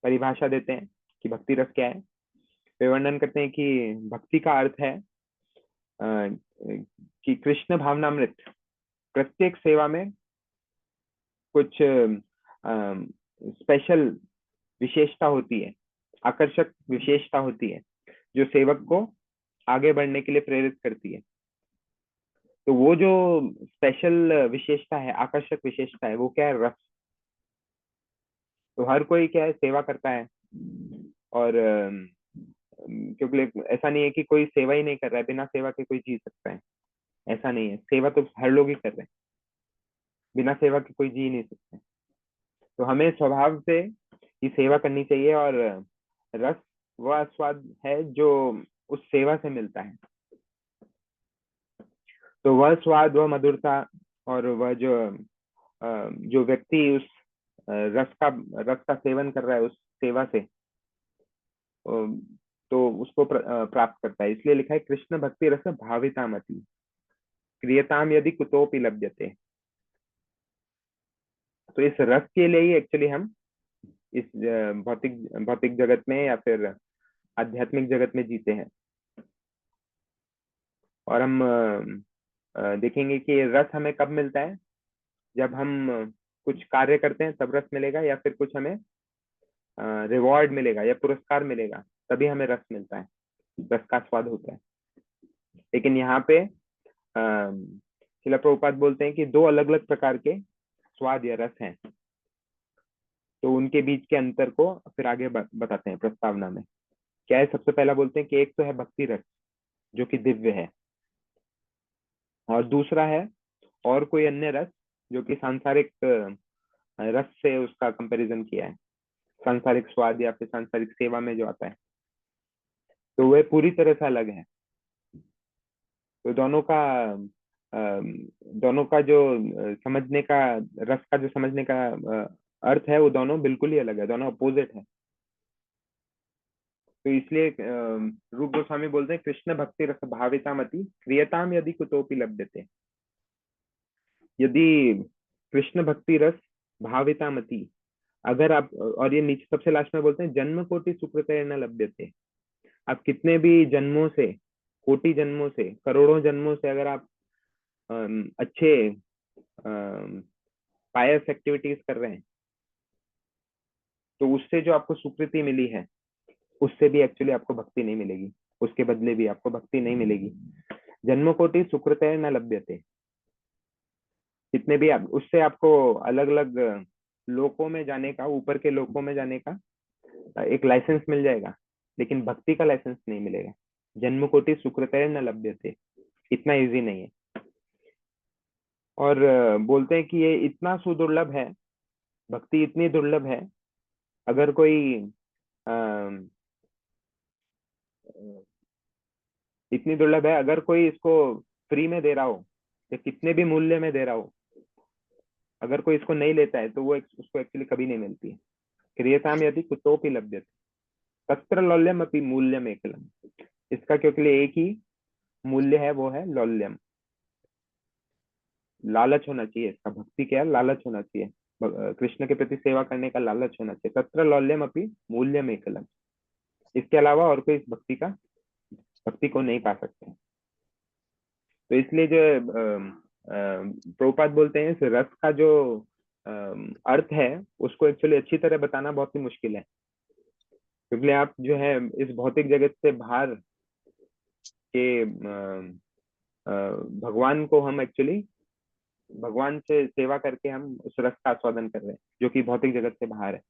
परिभाषा देते हैं कि भक्ति रस क्या है। वे वर्णन करते हैं कि भक्ति का अर्थ है कि कृष्ण भावनामृत प्रत्येक सेवा में कुछ स्पेशल विशेषता होती है, आकर्षक विशेषता होती है जो सेवक को आगे बढ़ने के लिए प्रेरित करती है। तो वो जो स्पेशल विशेषता है, आकर्षक विशेषता है, वो क्या है? रस। तो हर कोई क्या है, सेवा करता है और क्योंकि ऐसा नहीं है कि कोई सेवा ही नहीं कर रहा है, बिना सेवा के कोई जी सकता है, ऐसा नहीं है। सेवा तो हर लोग ही कर रहे हैं, बिना सेवा के कोई जी नहीं सकता। तो हमें स्वभाव से ही सेवा करनी चाहिए और रस वह स्वाद है जो उस सेवा से मिलता है। तो वह स्वाद, वह मधुरता और वह जो व्यक्ति उस रस का सेवन कर रहा है उस सेवा से, तो उसको प्राप्त करता है। इसलिए लिखा है कृष्ण भक्ति रस भावितामति क्रियताम यदि कुतोपि लभ्यते। तो इस रस के लिए ही एक्चुअली हम इस भौतिक जगत में या फिर आध्यात्मिक जगत में जीते हैं। और हम देखेंगे कि रस हमें कब मिलता है, जब हम कुछ कार्य करते हैं तब रस मिलेगा, या फिर कुछ हमें रिवॉर्ड मिलेगा या पुरस्कार मिलेगा, तभी हमें रस मिलता है, रस का स्वाद होता है। लेकिन यहाँ पे श्रील प्रभुपाद बोलते हैं कि दो अलग अलग प्रकार के स्वाद या रस हैं, तो उनके बीच के अंतर को फिर आगे बताते हैं प्रस्तावना में। क्या है? सबसे पहला बोलते हैं कि एक तो है भक्ति रस जो कि दिव्य है, और दूसरा है और कोई अन्य रस जो कि सांसारिक रस से उसका कंपैरिजन किया है, सांसारिक स्वाद या फिर सांसारिक सेवा में जो आता है, तो वह पूरी तरह से अलग है। तो दोनों का जो समझने का, रस का जो समझने का अर्थ है, वो दोनों बिल्कुल ही अलग है, दोनों अपोजिट है। तो इसलिए रूप गोस्वामी बोलते हैं कृष्ण भक्ति रस भावितामति क्रियताम यदि कुतोपि लभ्यते। यदि कृष्ण भक्ति रस भावितामति, अगर आप, और ये नीचे सबसे लास्ट में बोलते हैं जन्म कोटि सुकृतैः न लभ्यते। आप कितने भी जन्मों से, कोटि जन्मों से, करोड़ों जन्मों से अगर आप अच्छे पायस एक्टिविटीज कर रहे हैं, तो उससे जो आपको सुकृति मिली है उससे भी एक्चुअली आपको भक्ति नहीं मिलेगी, उसके बदले भी आपको भक्ति नहीं मिलेगी। जन्म कोटि सुकृतय न लभ्यते, जितने भी आप उससे आपको अलग अलग लोकों में जाने का, ऊपर के लोकों में जाने का एक लाइसेंस मिल जाएगा, लेकिन भक्ति का लाइसेंस नहीं मिलेगा। जन्म कोटि सुकृतय न लभ्यते, इतना इजी नहीं है। और बोलते हैं कि ये इतना सुदुर्लभ है, भक्ति इतनी दुर्लभ है, अगर कोई इतनी दुर्लभ है, अगर कोई इसको फ्री में दे रहा हो या कितने भी मूल्य में दे रहा हो, अगर कोई इसको नहीं लेता है तो वो उसको एक्चुअली कभी नहीं मिलती है। क्रियताम यदि कुतोपि लभ्यते तत्र लौल्यम अपि मूल्यम एकलम, इसका क्योंकि एक ही मूल्य है, वो है लौल्यम, लालच होना चाहिए इसका। भक्ति क्या है? लालच होना चाहिए, कृष्ण के प्रति सेवा करने का लालच होना चाहिए। तत्र लौल्यम अपि मूल्यम एकलम, इसके अलावा और कोई इस भक्ति को नहीं पा सकते। तो इसलिए जो प्रभुपाद बोलते हैं, इस रस का जो अर्थ है उसको एक्चुअली अच्छी तरह बताना बहुत ही मुश्किल है, क्योंकि आप जो है इस भौतिक जगत से बाहर के भगवान को हम एक्चुअली भगवान से सेवा करके हम उस रस का आस्वादन कर रहे हैं, जो कि भौतिक जगत से बाहर है।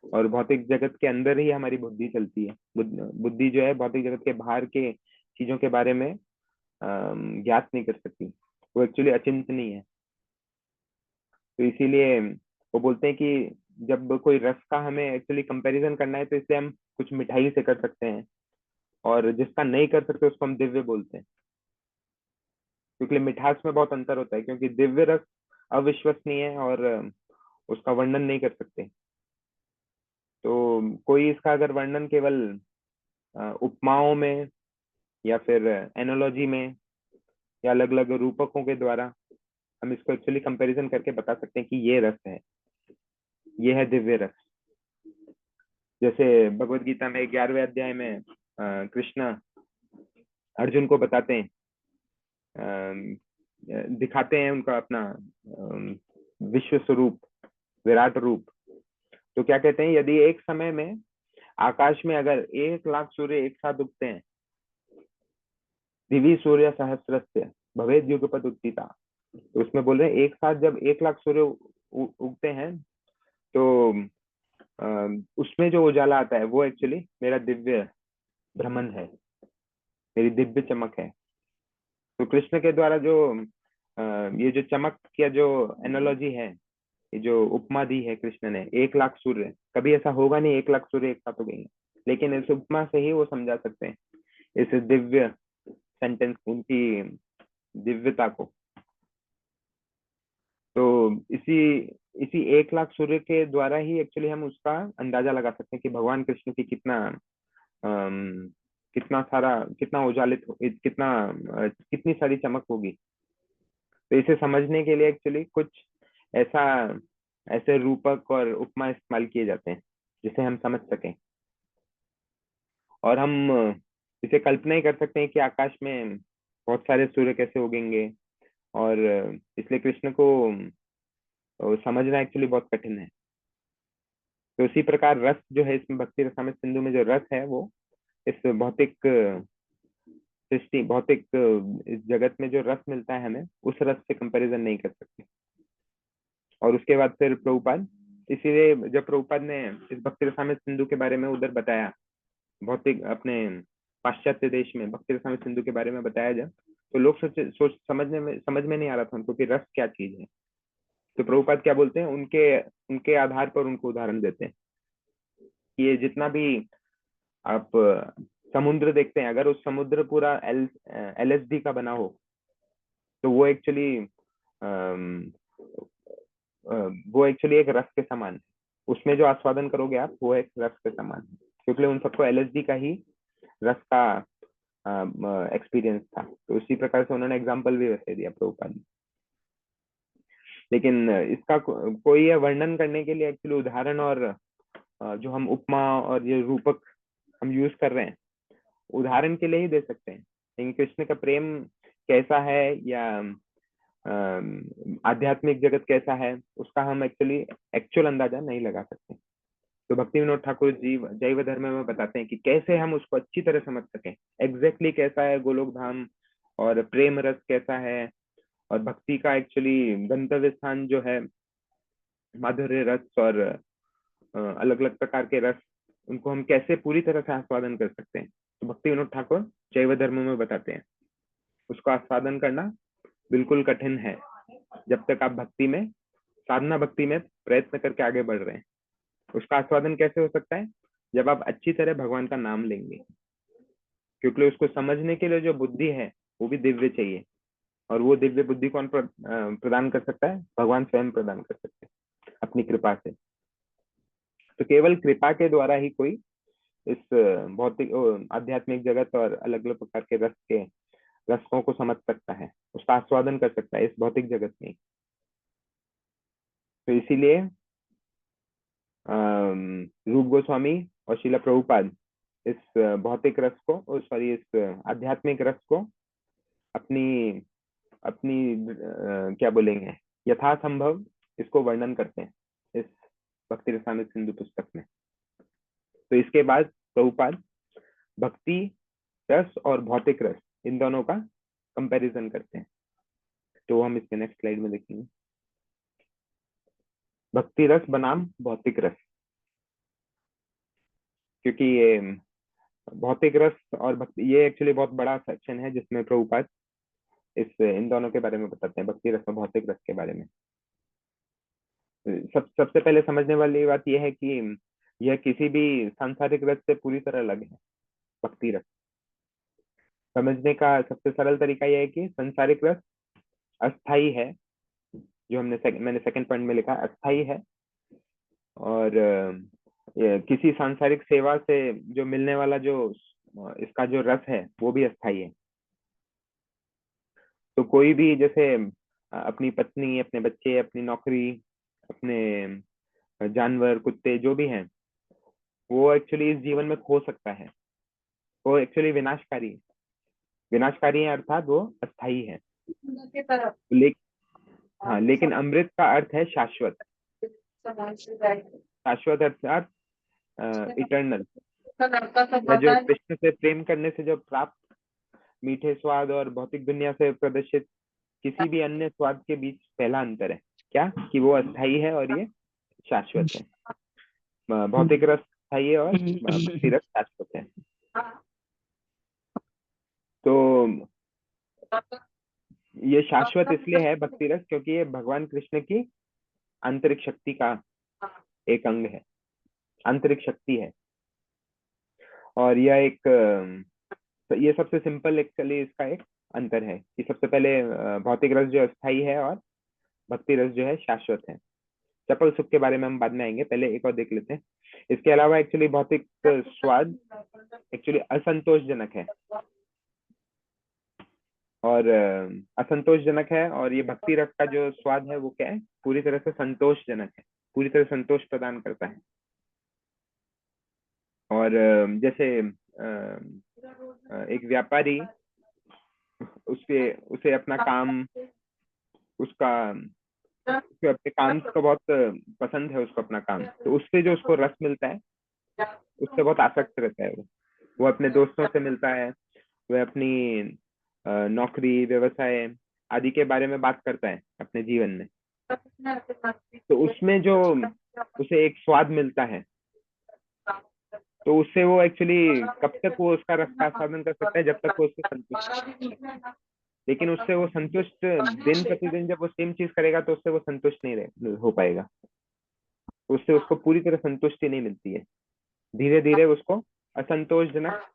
और भौतिक जगत के अंदर ही हमारी बुद्धि चलती है। बुद्धि जो है भौतिक जगत के बाहर के चीजों के बारे में ज्ञात नहीं कर सकती, वो एक्चुअली अचिंतनीय है। तो इसीलिए वो बोलते हैं कि जब कोई रस का हमें एक्चुअली कंपैरिजन करना है तो इसलिए हम कुछ मिठाई से कर सकते हैं, और जिसका नहीं कर सकते उसको हम दिव्य बोलते हैं, क्योंकि मिठास में बहुत अंतर होता है। क्योंकि दिव्य रस अविश्वसनीय है और उसका वर्णन नहीं कर सकते। तो कोई इसका अगर वर्णन केवल उपमाओं में या फिर एनोलॉजी में या अलग अलग रूपकों के द्वारा हम इसको एक्चुअली कंपैरिजन करके बता सकते हैं कि ये रस है, ये है दिव्य रस। जैसे भगवत गीता में 11वें अध्याय में कृष्ण अर्जुन को बताते हैं, दिखाते हैं उनका अपना विश्व स्वरूप, विराट रूप। तो क्या कहते हैं, यदि एक समय में आकाश में अगर 1,00,000 सूर्य एक साथ उगते हैं, दिवी सूर्य सहस्रस्य भवेद युगपत उत्थिता, तो उसमें बोल रहे हैं एक साथ जब 1,00,000 सूर्य उगते हैं तो उसमें जो उजाला आता है वो एक्चुअली मेरा दिव्य भ्रमण है, मेरी दिव्य चमक है। तो कृष्ण के द्वारा जो ये जो चमक का जो एनालॉजी है, ये जो उपमा दी है कृष्ण ने, 1,00,000 सूर्य, कभी ऐसा होगा नहीं 1,00,000 सूर्य एक साथ उगेंगे, लेकिन इस उपमा से ही वो समझा सकते हैं इस दिव्य सेंटेंस, उनकी दिव्यता को। तो इसी 1,00,000 सूर्य के द्वारा ही एक्चुअली हम उसका अंदाजा लगा सकते हैं कि भगवान कृष्ण की कितना उजालित, कितनी सारी चमक होगी। तो इसे समझने के लिए एक्चुअली कुछ ऐसे रूपक और उपमा इस्तेमाल किए जाते हैं जिसे हम समझ सकें, और हम इसे कल्पना ही कर सकते हैं कि आकाश में बहुत सारे सूर्य कैसे उगेंगे, और इसलिए कृष्ण को समझना एक्चुअली बहुत कठिन है। तो इसी प्रकार रस जो है इसमें भक्ति रसामृत सिंधु में जो रस है वो इस भौतिक सृष्टि, भौतिक इस जगत में जो रस मिलता है हमें, उस रस से कंपैरिजन नहीं कर सकते। और उसके बाद फिर प्रभुपाद, इसीलिए जब प्रभुपाद ने इस भक्ति रसामृत सिंधु के बारे में उधर बताया, भौतिक अपने पाश्चात्य देश में भक्ति रसामृत सिंधु के बारे में बताया जब, तो लोग समझ में नहीं आ रहा था उनको कि रस क्या चीज है। तो प्रभुपाद क्या बोलते हैं, उनके आधार पर उनको उदाहरण देते हैं कि ये जितना भी आप समुद्र देखते हैं, अगर उस समुद्र पूरा LSD का बना हो तो वो एक्चुअली एक रस के समान है। उसमें जो आस्वादन करोगे आप वो एक रस के समान है, क्योंकि उन सबको LSD का ही रस का एक्सपीरियंस था। तो उसी प्रकार से उन्होंने एग्जाम्पल भी वैसे दिया प्रभुपाद ने। लेकिन इसका कोई ये वर्णन करने के लिए एक्चुअली उदाहरण और जो हम उपमा और ये रूपक हम यूज कर रहे हैं, उदाहरण के लिए ही दे सकते हैं। लेकिन कृष्ण का प्रेम कैसा है या आध्यात्मिक जगत कैसा है उसका हम एक्चुअल अंदाजा नहीं लगा सकते। तो भक्ति विनोद ठाकुर जी जैव धर्म में बताते हैं कि कैसे हम उसको अच्छी तरह समझ सकें, एग्जैक्टली कैसा है गोलोक धाम और प्रेम रस कैसा है, और भक्ति का एक्चुअली गंतव्य स्थान जो है माधुर्य रस और अलग अलग प्रकार के रस, उनको हम कैसे पूरी तरह से आस्वादन कर सकते हैं। तो भक्ति विनोद ठाकुर जैव धर्म में बताते हैं उसको आस्वादन करना बिल्कुल कठिन है जब तक आप भक्ति में, साधना भक्ति में प्रयत्न करके आगे बढ़ रहे हैं। उसका आस्वादन कैसे हो सकता है? जब आप अच्छी तरह भगवान का नाम लेंगे, क्योंकि उसको समझने के लिए जो बुद्धि है वो भी दिव्य चाहिए, और वो दिव्य बुद्धि कौन प्रदान कर सकता है? भगवान स्वयं प्रदान कर सकते हैं अपनी कृपा से। तो केवल कृपा के द्वारा ही कोई इस भौतिक आध्यात्मिक जगत और अलग अलग प्रकार के रसकों को समझ सकता है, उसका आस्वादन कर सकता है इस भौतिक जगत में। तो इसीलिए रूप गोस्वामी और शिला प्रभुपाद इस भौतिक रस को, सॉरी इस आध्यात्मिक रस को अपनी क्या बोलेंगे, यथासंभव इसको वर्णन करते हैं इस भक्ति रसामृत सिंधु पुस्तक में। तो इसके बाद प्रभुपाद भक्ति रस और भौतिक रस इन दोनों का कंपैरिजन करते हैं। तो हम इसके नेक्स्ट स्लाइड में देखेंगे। भक्ति रस बनाम भौतिक रस, क्योंकि ये भौतिक रस और भक्ति ये एक्चुअली बहुत बड़ा सेक्शन है जिसमें प्रभुपाद इन दोनों के बारे में बताते हैं, भक्ति रस और भौतिक रस के बारे में। सबसे पहले समझने वाली बात यह है कि यह किसी भी सांसारिक रस से पूरी तरह अलग है। भक्ति रस समझने का सबसे सरल तरीका यह है कि सांसारिक रस अस्थाई है, जो मैंने सेकंड पॉइंट में लिखा, अस्थाई है, और किसी सांसारिक सेवा से जो मिलने वाला जो इसका जो रस है वो भी अस्थाई है। तो कोई भी जैसे अपनी पत्नी, अपने बच्चे, अपनी नौकरी, अपने जानवर, कुत्ते जो भी हैं, वो एक्चुअली इस जीवन में खो सकता है, वो एक्चुअली विनाशकारी है। विनाशकारी है अर्थात वो अस्थाई है। लेकिन अमृत का अर्थ है शाश्वत। शाश्वत अर्थात इटर्नल, जो कृष्ण से प्रेम करने से जो प्राप्त मीठे स्वाद और भौतिक दुनिया से प्रदर्शित किसी भी अन्य स्वाद के बीच पहला अंतर है क्या, कि वो अस्थाई है और ये शाश्वत है। भौतिक रस अस्थाई है और भक्ति रस शाश्वत है। तो ये शाश्वत इसलिए है भक्ति रस क्योंकि ये भगवान कृष्ण की आंतरिक शक्ति का एक अंग है, आंतरिक शक्ति है। और यह ये सबसे सिंपल एक्चुअली इसका एक अंतर है कि सबसे पहले भौतिक रस जो अस्थाई है और भक्ति रस जो है शाश्वत है। चपल सुख के बारे में हम बाद में आएंगे, पहले एक और देख लेते हैं। इसके अलावा एक्चुअली भौतिक स्वाद एक्चुअली असंतोषजनक है और असंतोषजनक है, और ये भक्ति रस का जो स्वाद है वो क्या है, पूरी तरह से संतोषजनक है, पूरी तरह संतोष प्रदान करता है। और जैसे एक व्यापारी उसे अपना काम, उसे अपने काम को बहुत पसंद है, उसको अपना काम, तो उससे जो उसको रस मिलता है उससे बहुत आसक्त रहता है। वो अपने दोस्तों से मिलता है, वह अपनी नौकरी, व्यवसाय आदि के बारे में बात करता है अपने जीवन में, तो उसमें जो उसे एक स्वाद मिलता है, तो उससे वो एक्चुअली कब तक वो उसका रस का आस्वादन कर सकता है, जब तक वो उससे संतुष्ट। लेकिन उससे वो संतुष्ट दिन प्रतिदिन जब वो सेम चीज करेगा तो उससे वो संतुष्ट नहीं हो पाएगा, उससे उसको पूरी तरह संतुष्टि नहीं मिलती है। धीरे धीरे उसको असंतोषजनक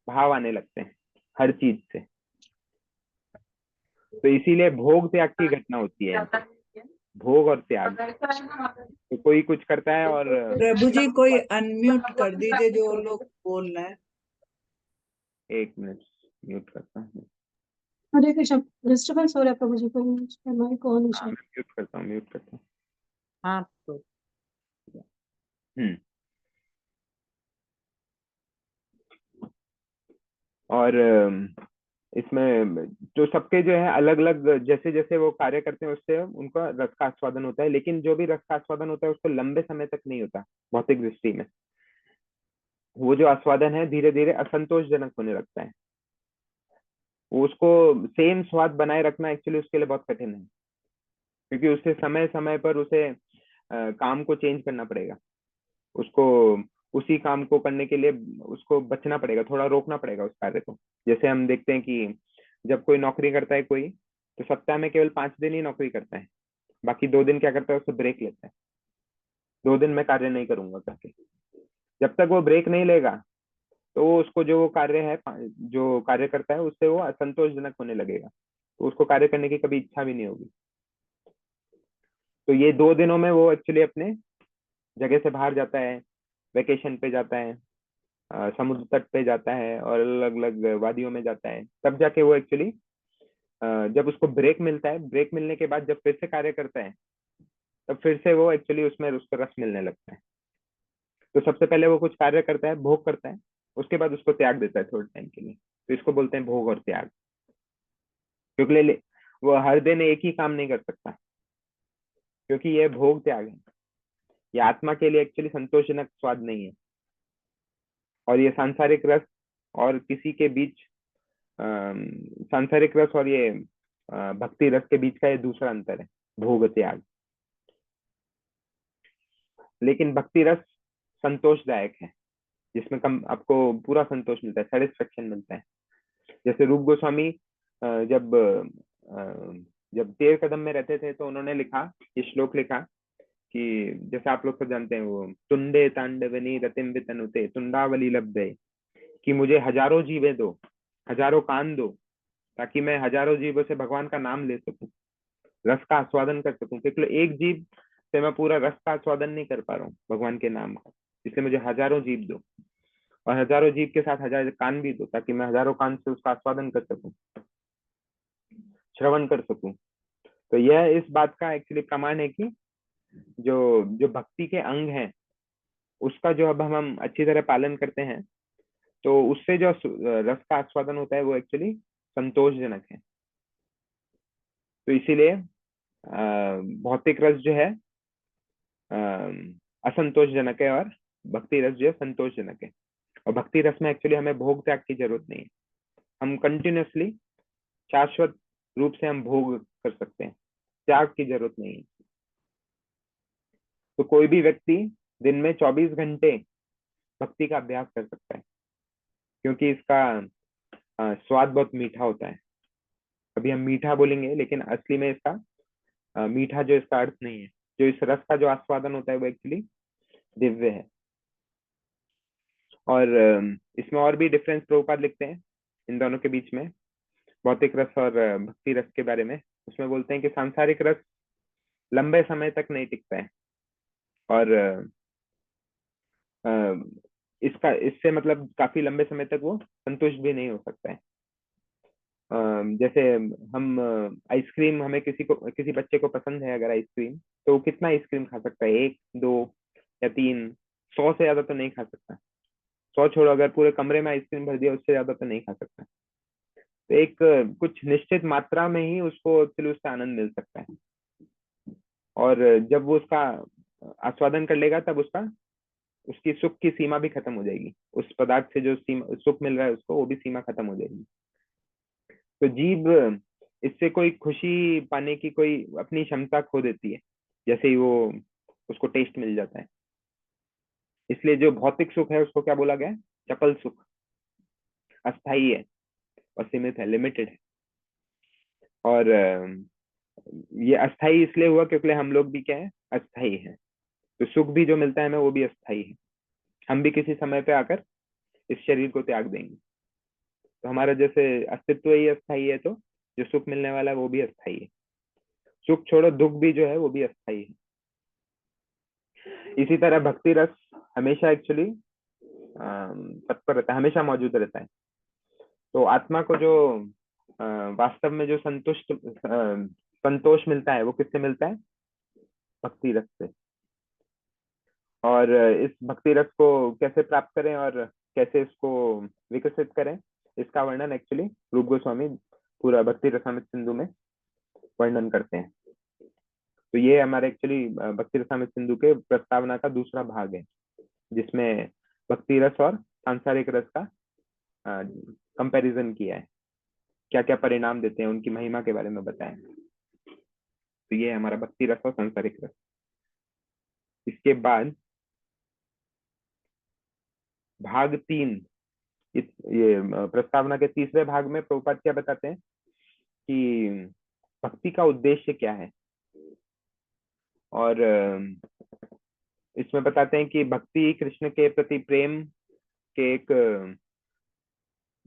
भाव आने लगते हैं हर चीज से। तो इसीलिए भोग त्याग की घटना होती है, भोग और त्याग। तो कोई कुछ करता है और प्रभु जी कोई अनम्यूट कर दीजिए जो लोग बोल रहे हैं। एक मिनट म्यूट करता हूँ। हरे कृष्ण, डिस्टर्बेंस हो रहा है प्रभु जी को, माइक ऑन हाँ, मैं म्यूट करता हूँ। हाँ तो और इसमें जो सबके जो है अलग अलग जैसे जैसे वो कार्य करते हैं उससे उनका रस का आस्वादन होता है, लेकिन जो भी रस का आस्वादन होता है उसको लंबे समय तक नहीं होता भौतिक दृष्टि में। वो जो आस्वादन है धीरे धीरे असंतोषजनक होने लगता है। वो उसको सेम स्वाद बनाए रखना एक्चुअली उसके लिए बहुत कठिन है, क्योंकि उससे समय समय पर उसे काम को चेंज करना पड़ेगा, उसको उसी काम को करने के लिए उसको बचना पड़ेगा, थोड़ा रोकना पड़ेगा उस कार्य को। जैसे हम देखते हैं कि जब कोई नौकरी करता है कोई, तो सप्ताह में केवल 5 दिन ही नौकरी करता है, बाकी 2 दिन क्या करता है, उससे ब्रेक लेता है। 2 दिन मैं कार्य नहीं करूंगा करके, जब तक वो ब्रेक नहीं लेगा तो वो उसको जो वो कार्य है जो कार्य करता है उससे वो असंतोषजनक होने लगेगा, तो उसको कार्य करने की कभी इच्छा भी नहीं होगी। तो ये 2 दिनों में वो एक्चुअली अपने जगह से बाहर जाता है, वेकेशन पे जाता है, समुद्र तट पे जाता है और अलग अलग वादियों में जाता है, तब जाके वो एक्चुअली जब उसको ब्रेक मिलता है, ब्रेक मिलने के बाद जब फिर से कार्य करता है, तब फिर से वो एक्चुअली उसमें उसको रस मिलने लगता है। तो सबसे पहले वो कुछ कार्य करता है, भोग करता है, उसके बाद उसको त्याग देता है थोड़े टाइम के लिए, तो इसको बोलते हैं भोग और त्याग। क्योंकि वो हर दिन एक ही काम नहीं कर सकता, क्योंकि ये भोग त्याग है, ये आत्मा के लिए एक्चुअली संतोषजनक स्वाद नहीं है। और ये सांसारिक रस और किसी के बीच सांसारिक रस और ये भक्ति रस के बीच का ये दूसरा अंतर है, भोग त्याग। लेकिन भक्ति रस संतोषदायक है, जिसमें कम आपको पूरा संतोष मिलता है, सेटिस्फेक्शन मिलता है। जैसे रूप गोस्वामी जब जब 13 कदम में रहते थे तो उन्होंने लिखा, ये श्लोक लिखा कि जैसे आप लोग सब जानते हैं वो तुंडे तांडवनी रतिम वितनुते तुंडावली लब्धे, कि मुझे हजारों जीवें दो, हजारों कान दो, ताकि मैं हजारों जीवों से भगवान का नाम ले सकूं, रस का आस्वादन कर सकूं। क्योंकि एक जीव से मैं पूरा रस का आस्वादन नहीं कर पा रहा हूँ भगवान के नाम का, इसलिए मुझे हजारों जीव दो, और हजारों जीव के साथ हजार कान भी दो, ताकि मैं हजारों कान से उसका आस्वादन कर सकूं, श्रवण कर सकूं। तो यह इस बात का एक्चुअली प्रमाण है कि जो जो भक्ति के अंग हैं उसका जो अब हम अच्छी तरह पालन करते हैं, तो उससे जो रस का आस्वादन होता है वो एक्चुअली संतोषजनक है। तो इसीलिए भौतिक रस जो है असंतोषजनक है और भक्ति रस जो है संतोषजनक है। और भक्ति रस में एक्चुअली हमें भोग त्याग की जरूरत नहीं है, हम कंटिन्यूअसली शाश्वत रूप से हम भोग कर सकते हैं, त्याग की जरूरत नहीं है। तो कोई भी व्यक्ति दिन में 24 घंटे भक्ति का अभ्यास कर सकता है, क्योंकि इसका स्वाद बहुत मीठा होता है। अभी हम मीठा बोलेंगे, लेकिन असली में इसका मीठा जो इसका अर्थ नहीं है, जो इस रस का जो आस्वादन होता है वो एक्चुअली दिव्य है। और इसमें और भी डिफरेंस प्रभुपाद लिखते हैं इन दोनों के बीच में, भौतिक रस और भक्ति रस के बारे में। उसमें बोलते हैं कि सांसारिक रस लंबे समय तक नहीं टिकता है, और इसका इससे मतलब काफी लंबे समय तक वो संतुष्ट भी नहीं हो सकता है। जैसे हम आइसक्रीम, हमें किसी बच्चे को पसंद है अगर आइसक्रीम, तो वो कितना आइसक्रीम खा सकता है, 1 2 या 3, 100 से ज्यादा तो नहीं खा सकता। 100 छोड़ो, अगर पूरे कमरे में आइसक्रीम भर दिया उससे ज्यादा तो नहीं खा सकता। तो एक कुछ निश्चित मात्रा में ही उसको एक्चुअली उसका आनंद मिल सकता है, और जब वो उसका आस्वादन कर लेगा तब उसकी सुख की सीमा भी खत्म हो जाएगी, उस पदार्थ से जो सुख मिल रहा है उसको, वो भी सीमा खत्म हो जाएगी। तो जीव इससे कोई खुशी पाने की कोई अपनी क्षमता खो देती है, जैसे ही वो उसको टेस्ट मिल जाता है। इसलिए जो भौतिक सुख है उसको क्या बोला गया है, चपल सुख, अस्थाई है और सीमित है, लिमिटेड है। और ये अस्थाई इसलिए हुआ क्योंकि हम लोग भी क्या है, अस्थाई है। तो सुख भी जो मिलता है हमें वो भी अस्थाई है, हम भी किसी समय पे आकर इस शरीर को त्याग देंगे। तो हमारा जैसे अस्तित्व ही अस्थाई है, तो जो सुख मिलने वाला है वो भी अस्थाई है। सुख छोड़ो, दुख भी जो है वो भी अस्थाई है। इसी तरह भक्ति रस हमेशा एक्चुअली तत्पर रहता है, हमेशा मौजूद रहता है। तो आत्मा को जो वास्तव में जो संतोष मिलता है वो किससे मिलता है, भक्ति रस से। और इस भक्ति रस को कैसे प्राप्त करें और कैसे इसको विकसित करें, इसका वर्णन एक्चुअली रूप गोस्वामी पूरा भक्ति रसामृत सिंधु में वर्णन करते हैं। तो ये हमारे एक्चुअली भक्ति रसामृत सिंधु के प्रस्तावना का दूसरा भाग है, जिसमें भक्ति रस और सांसारिक रस का कंपैरिजन किया है, क्या क्या परिणाम देते हैं, उनकी महिमा के बारे में बताया। तो ये हमारा भक्ति रस और सांसारिक रस। इसके बाद भाग 3, ये प्रस्तावना के तीसरे भाग में प्रभुपाद क्या बताते हैं कि भक्ति का उद्देश्य क्या है, और इसमें बताते हैं कि भक्ति कृष्ण के प्रति प्रेम के एक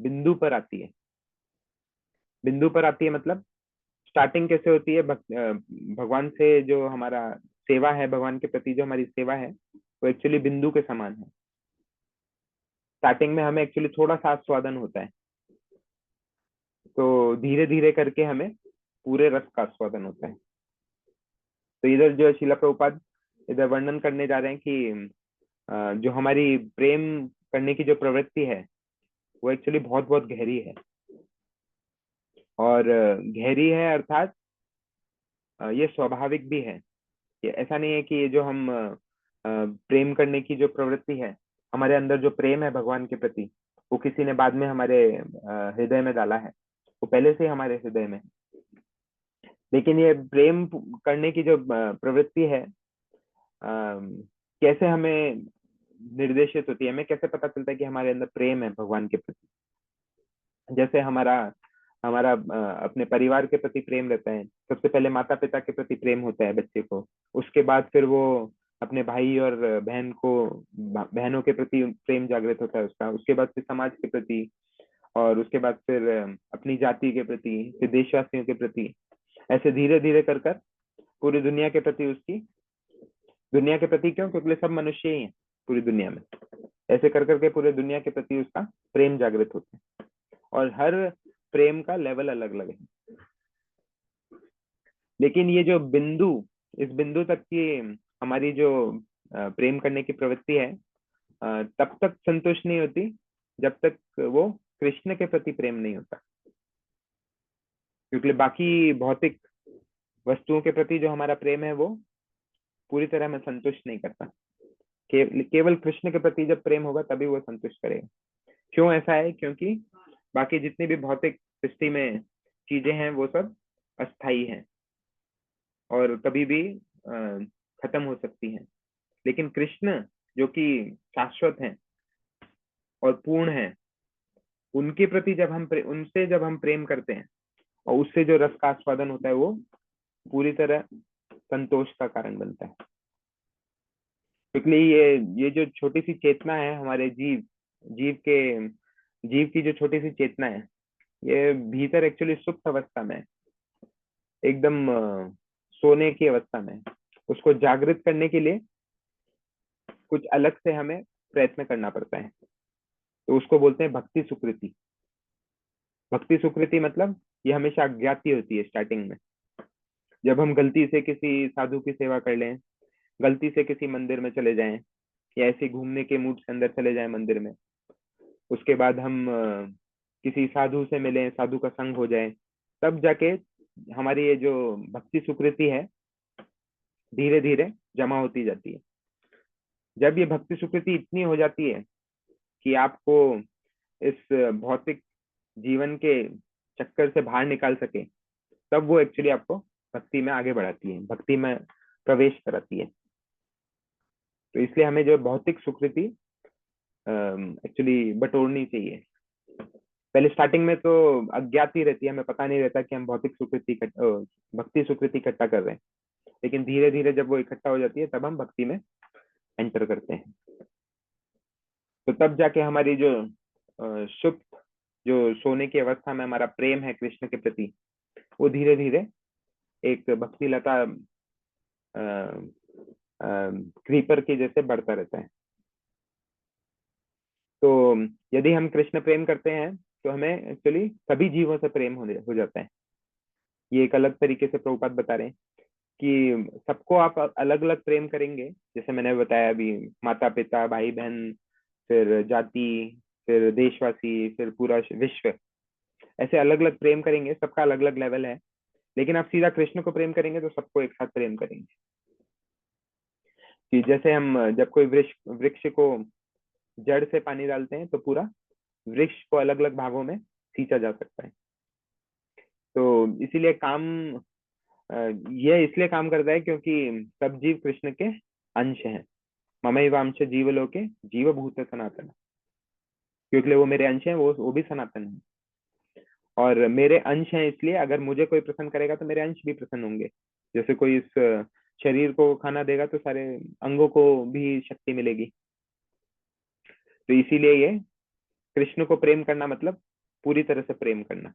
बिंदु पर आती है। बिंदु पर आती है मतलब स्टार्टिंग कैसे होती है, भगवान से जो हमारा सेवा है, भगवान के प्रति जो हमारी सेवा है, वो एक्चुअली बिंदु के समान है। स्टार्टिंग में हमें एक्चुअली थोड़ा सा आस्वादन होता है, तो धीरे धीरे करके हमें पूरे रस का आस्वादन होता है। तो इधर जो श्रीला प्रभुपाद इधर वर्णन करने जा रहे हैं कि जो हमारी प्रेम करने की जो प्रवृत्ति है वो एक्चुअली बहुत बहुत गहरी है, और गहरी है अर्थात ये स्वाभाविक भी है। ये ऐसा नहीं है कि ये जो हम प्रेम करने की जो प्रवृत्ति है, हमारे अंदर जो प्रेम है भगवान के प्रति, वो किसी ने बाद में हमारे हृदय में डाला है, वो पहले से हमारे हृदय में है। लेकिन ये प्रेम करने की जो प्रवृत्ति है कैसे हमें निर्देशित होती है, हमें कैसे पता चलता है कि हमारे अंदर प्रेम है भगवान के प्रति। जैसे हमारा अपने परिवार के प्रति प्रेम रहता है, सबसे पहले माता पिता के प्रति प्रेम होता है बच्चे को, उसके बाद फिर वो अपने भाई और बहनों के प्रति प्रेम जागृत होता है उसका, उसके बाद फिर समाज के प्रति, और उसके बाद फिर अपनी जाति के प्रति, फिर देशवासियों के प्रति, ऐसे धीरे धीरे कर पूरी दुनिया के प्रति उसकी, दुनिया के प्रति क्यों, क्योंकि सब मनुष्य ही हैं पूरी दुनिया में, ऐसे कर करके पूरे दुनिया के प्रति उसका प्रेम जागृत होता है। और हर प्रेम का लेवल अलग अलग है। लेकिन ये जो बिंदु, इस बिंदु तक की हमारी जो प्रेम करने की प्रवृत्ति है तब तक संतुष्ट नहीं होती जब तक वो कृष्ण के प्रति प्रेम नहीं होता, क्योंकि बाकी भौतिक वस्तुओं के प्रति जो हमारा प्रेम है वो पूरी तरह में संतुष्ट नहीं करता। केवल कृष्ण के प्रति जब प्रेम होगा तभी वो संतुष्ट करेगा। क्यों ऐसा है? क्योंकि बाकी जितनी भी भौतिक सृष्टि में चीजें हैं वो सब अस्थाई हैं और कभी भी खत्म हो सकती हैं। लेकिन कृष्ण जो कि शाश्वत हैं और पूर्ण हैं, उनके प्रति उनसे जब हम प्रेम करते हैं और उससे जो रस का आस्वादन होता है वो पूरी तरह संतोष का कारण बनता है। क्योंकि ये जो छोटी सी चेतना है हमारे जीव की जो छोटी सी चेतना है, ये भीतर एक्चुअली सुप्त अवस्था में, एकदम सोने की अवस्था में, उसको जागृत करने के लिए कुछ अलग से हमें प्रयत्न करना पड़ता है। तो उसको बोलते हैं भक्ति सुकृति। भक्ति सुकृति मतलब ये हमेशा अज्ञाती होती है स्टार्टिंग में। जब हम गलती से किसी साधु की सेवा कर लें, गलती से किसी मंदिर में चले जाएं, या ऐसे घूमने के मूड से अंदर चले जाएं मंदिर में, उसके बाद हम किसी साधु से मिलें, साधु का संग हो जाए, तब जाके हमारी ये जो भक्ति सुकृति है धीरे धीरे जमा होती जाती है। जब ये भक्ति सुकृति इतनी हो जाती है कि आपको इस भौतिक जीवन के चक्कर से बाहर निकाल सके, तब वो एक्चुअली आपको भक्ति में आगे बढ़ाती है, भक्ति में प्रवेश कराती है। तो इसलिए हमें जो भौतिक सुकृति एक्चुअली बटोरनी चाहिए। पहले स्टार्टिंग में तो अज्ञात ही रहती है, हमें पता नहीं रहता कि हम भौतिक सुकृति भक्ति सुकृति इकट्ठा कर रहे हैं। लेकिन धीरे धीरे जब वो इकट्ठा हो जाती है तब हम भक्ति में एंटर करते हैं। तो तब जाके हमारी जो सुप्त, जो सोने की अवस्था में हमारा प्रेम है कृष्ण के प्रति, वो धीरे धीरे एक भक्ति लता क्रीपर के जैसे बढ़ता रहता है। तो यदि हम कृष्ण प्रेम करते हैं तो हमें एक्चुअली सभी जीवों से प्रेम हो जाता है। ये एक अलग तरीके से प्रभुपाद बता रहे हैं कि सबको आप अलग अलग प्रेम करेंगे, जैसे मैंने बताया अभी, माता पिता, भाई बहन, फिर जाति, फिर देशवासी, फिर पूरा विश्व, ऐसे अलग अलग प्रेम करेंगे, सबका अलग अलग लेवल है। लेकिन आप सीधा कृष्ण को प्रेम करेंगे तो सबको एक साथ प्रेम करेंगे। कि जैसे हम जब कोई वृक्ष वृक्ष को जड़ से पानी डालते हैं तो पूरा वृक्ष को अलग अलग भागों में सींचा जा सकता है। तो इसीलिए यह इसलिए काम करता है क्योंकि सब जीव कृष्ण के अंश हैं। ममैवांश जीवलोके जीवभूत सनातन, क्योंकि वो मेरे अंश हैं, वो भी सनातन है। और मेरे अंश हैं इसलिए अगर मुझे कोई प्रसन्न करेगा तो मेरे अंश भी प्रसन्न होंगे। जैसे कोई इस शरीर को खाना देगा तो सारे अंगों को भी शक्ति मिलेगी। तो इसीलिए ये कृष्ण को प्रेम करना मतलब पूरी तरह से प्रेम करना,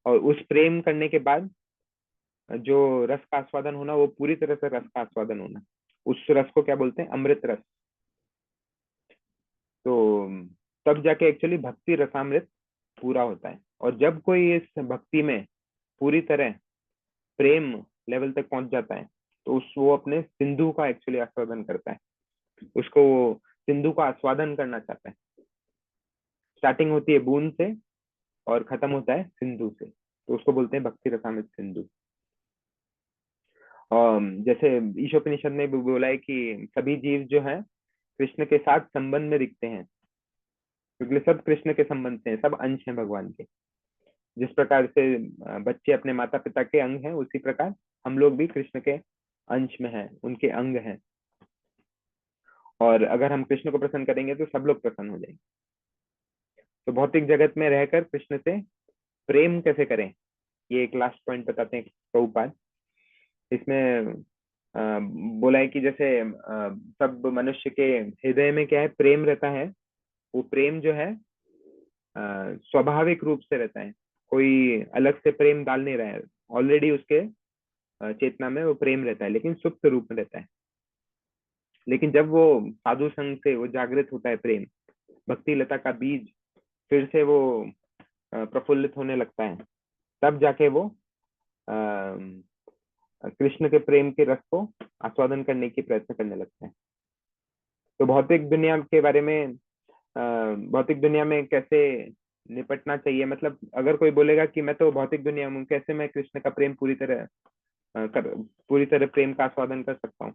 और उस प्रेम करने के बाद जो रस का आस्वादन होना वो पूरी तरह से रस का आस्वादन होना। उस रस को क्या बोलते हैं? अमृत रस। तो तब जाके एक्चुअली भक्ति रसामृत पूरा होता है। और जब कोई इस भक्ति में पूरी तरह प्रेम लेवल तक पहुंच जाता है तो वो अपने सिंधु का एक्चुअली आस्वादन करता है। उसको वो सिंधु का आस्वादन करना चाहता है। स्टार्टिंग होती है बूंद से और खत्म होता है सिंधु से, तो उसको बोलते हैं भक्ति रसामृत सिंधु। जैसे ईशोपनिषद में भी बोला है कि सभी जीव जो है कृष्ण के साथ संबंध में दिखते हैं, क्योंकि सब कृष्ण के संबंध से हैं, सब अंश हैं भगवान के। जिस प्रकार से बच्चे अपने माता पिता के अंग हैं, उसी प्रकार हम लोग भी कृष्ण के अंश में हैं, उनके अंग हैं। और अगर हम कृष्ण को प्रसन्न करेंगे तो सब लोग प्रसन्न हो जाएंगे। तो भौतिक जगत में रहकर कृष्ण से प्रेम कैसे करें, ये एक लास्ट पॉइंट बताते हैं प्रभुपाद। इसमें बोला है कि जैसे सब मनुष्य के हृदय में क्या है, प्रेम रहता है। वो प्रेम जो है स्वाभाविक रूप से रहता है, कोई अलग से प्रेम डाल नहीं रहा है, ऑलरेडी उसके चेतना में वो प्रेम रहता है, लेकिन सुप्त रूप में रहता है। लेकिन जब वो साधु संग से वो जागृत होता है प्रेम, भक्ति लता का बीज फिर से वो प्रफुल्लित होने लगता है, तब जाके वो कृष्ण के प्रेम के रस को आस्वादन करने की प्रयत्न करने लगता है। तो भौतिक दुनिया के बारे में, भौतिक दुनिया में कैसे निपटना चाहिए, मतलब अगर कोई बोलेगा कि मैं तो भौतिक दुनिया में हूँ, कैसे मैं कृष्ण का प्रेम पूरी तरह प्रेम का आस्वादन कर सकता हूँ?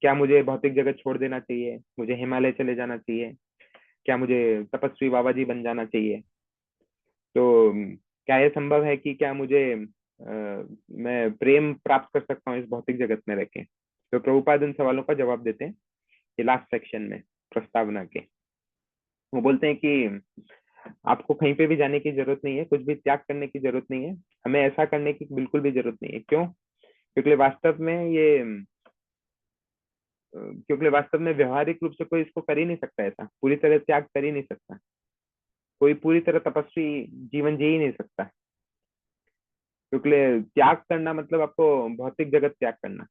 क्या मुझे भौतिक जगत छोड़ देना चाहिए? मुझे हिमालय चले जाना चाहिए? क्या मुझे तपस्वी बाबा जी बन जाना चाहिए? तो क्या ये संभव है कि क्या मैं प्रेम प्राप्त कर सकता हूँ इस भौतिक जगत में रह के? तो प्रभुपाद इन सवालों का जवाब देते हैं ये लास्ट सेक्शन में प्रस्तावना के। वो बोलते हैं कि आपको कहीं पे भी जाने की जरूरत नहीं है, कुछ भी त्याग करने की जरूरत नहीं है, हमें ऐसा करने की बिल्कुल भी जरूरत नहीं है। क्यों? क्योंकि वास्तव में व्यवहारिक रूप से कोई इसको कर ही नहीं सकता, ऐसा पूरी तरह त्याग कर ही नहीं सकता, कोई पूरी तरह तपस्वी जीवन जी ही नहीं सकता। क्योंकि त्याग करना मतलब आपको भौतिक जगत त्याग करना,